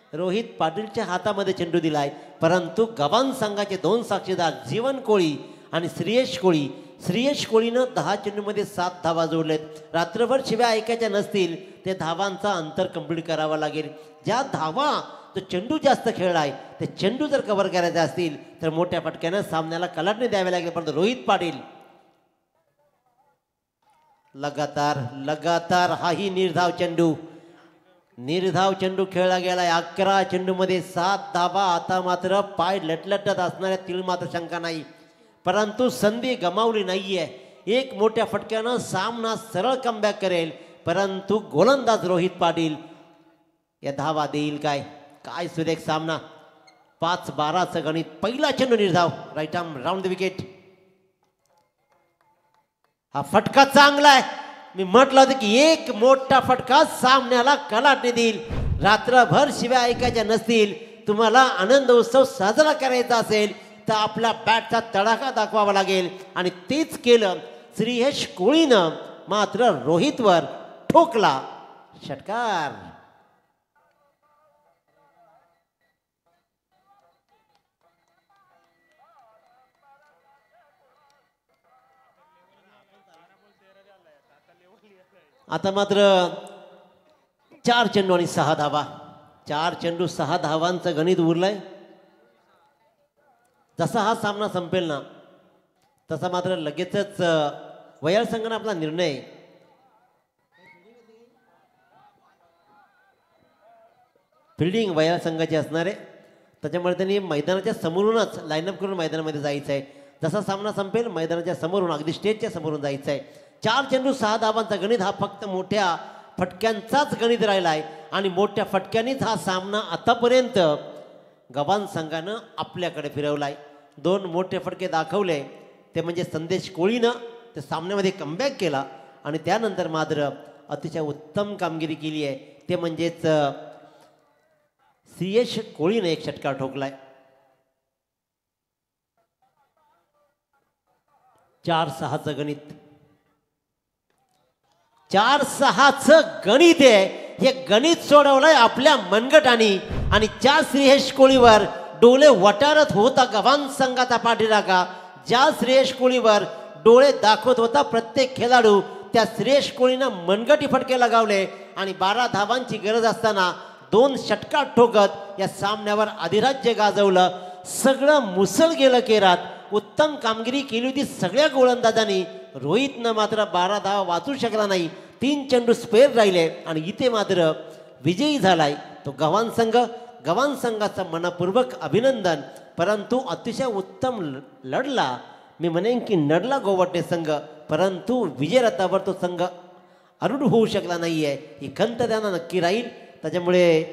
रोहित पाटीलच्या हातामध्ये चेंडू दिलाय, परंतु गव्हाण संघाचे 2 साक्षीदार जीवन कोळी आणि श्रेयश कोळीनं 10 चेंडूमध्ये 7 धावा जोडलेत. रात्रभर शिव्या ऐकायच्या नसतील, ते धावांचा अंतर कंप्लीट करावा लागेल. ज्या धावा तो चेंडू जास्त खेळलाय, ते चेंडू जर कव्हर करायचे असतील तर मोठ्या फटक्यानं सामन्याला कलाटणी द्यावे लागेल. परंतु रोहित पाटील लगातार हाही निर्धाव चेंडू खेळला गेलाय. 11 चेंडूमध्ये 7 धावा. आता मात्र पाय लटलटत असणाऱ्या तील मात्र शंका नाही, परंतु संधी गमावली नाहीये. एक मोठ्या फटक्यानं सामना सरळ कमबॅक करेल, परंतु गोलंदाज रोहित पाटील या धावा देईल काय सुरेख सामना. 5-12चं गणित. पहिला चेंडू निर्धाव, right arm round the wicket. हा फटका चांगला आहे. मी म्हटलं होतं की एक मोठा फटका सामन्याला कलाटणी देईल. रात्रभर शिव्या ऐकायच्या नसतील, तुम्हाला आनंद उत्सव साजरा करायचा असेल तर आपल्या बॅटचा तडाखा दाखवावा लागेल, आणि तेच केलं. श्रेयश कोळीनं मात्र रोहितवर ठोकला षटकार. आता मात्र 4 चेंडू आणि 6 धावा. 4 चेंडू 6 धावांचं गणित उरलंय. जसा हा सामना संपेल ना तसा मात्र लगेचच वयाळ संघाने आपला निर्णय फिल्डिंग वयाळ संघाची असणार आहे. त्याच्यामुळे त्यांनी मैदानाच्या समोरूनच लाईनअप करून मैदानामध्ये जायचं आहे. जसा सामना संपेल मैदानाच्या समोरून, अगदी स्टेजच्या समोरून जायचं आहे. 4 चेंडू 6 धावांचा गणित हा फक्त मोठ्या फटक्यांचाच गणित राहिला आहे, आणि मोठ्या फटक्यांनीच हा सामना आतापर्यंत गव्हाण संघानं आपल्याकडे फिरवलाय. 2 मोठे फटके दाखवले, ते म्हणजे संदेश कोळीनं ते सामन्यामध्ये कमबॅक केला, आणि त्यानंतर मात्र अतिशय उत्तम कामगिरी केली आहे, ते म्हणजेच श्रेयश कोळीनं एक षटकार ठोकलाय. 4-6चं गणित. 4-6चं गणित आहे. हे गणित सोडवलंय आपल्या मनगटाने, आणि ज्या श्रेयश कोळीवर डोळे वटारत होता गव्हाण संघाचा पाठीराखा, ज्या श्रेयश कोळीवर डोळे दाखवत होता प्रत्येक खेळाडू, त्या श्रेयश कोळीनं मनगटी फटके लगावले, आणि 12 धावांची गरज असताना 2 षटकार ठोकत या सामन्यावर अधिराज्य गाजवलं. सगळं मुसल गेलं केरात. उत्तम कामगिरी केली होती सगळ्या गोलंदाजांनी. रोहितनं मात्र 12 धावा वाचू शकला नाही. 3 चेंडू स्पेअर राहिले, आणि इथे मात्र विजयी झालाय तो गव्हाण संघ. गव्हाण संघाचं मनपूर्वक अभिनंदन. परंतु अतिशय उत्तम लढला, मी म्हणेन की नडला गोवटे संघ, परंतु विजयरथावर तो संघ आरूढ होऊ शकला नाहीये. ही खंत त्यांना नक्की राहील. त्याच्यामुळे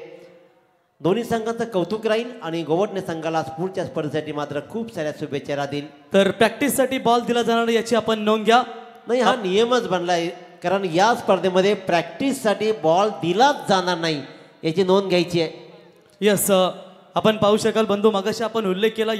दोन्ही संघांचं कौतुक राहील, आणि गोवटणे संघाला पुढच्या स्पर्धेसाठी मात्र खूप साऱ्या शुभेच्छा राहतील. तर प्रॅक्टिससाठी बॉल दिला जाणार नाही याची आपण नोंद घ्या. नाही, हा नियमच बनलाय, कारण या स्पर्धेमध्ये प्रॅक्टिससाठी बॉल दिलाच जाणार नाही याची नोंद घ्यायची आहे. यस, आपण पाहू शकाल बंधू, मगाशी आपण उल्लेख केला.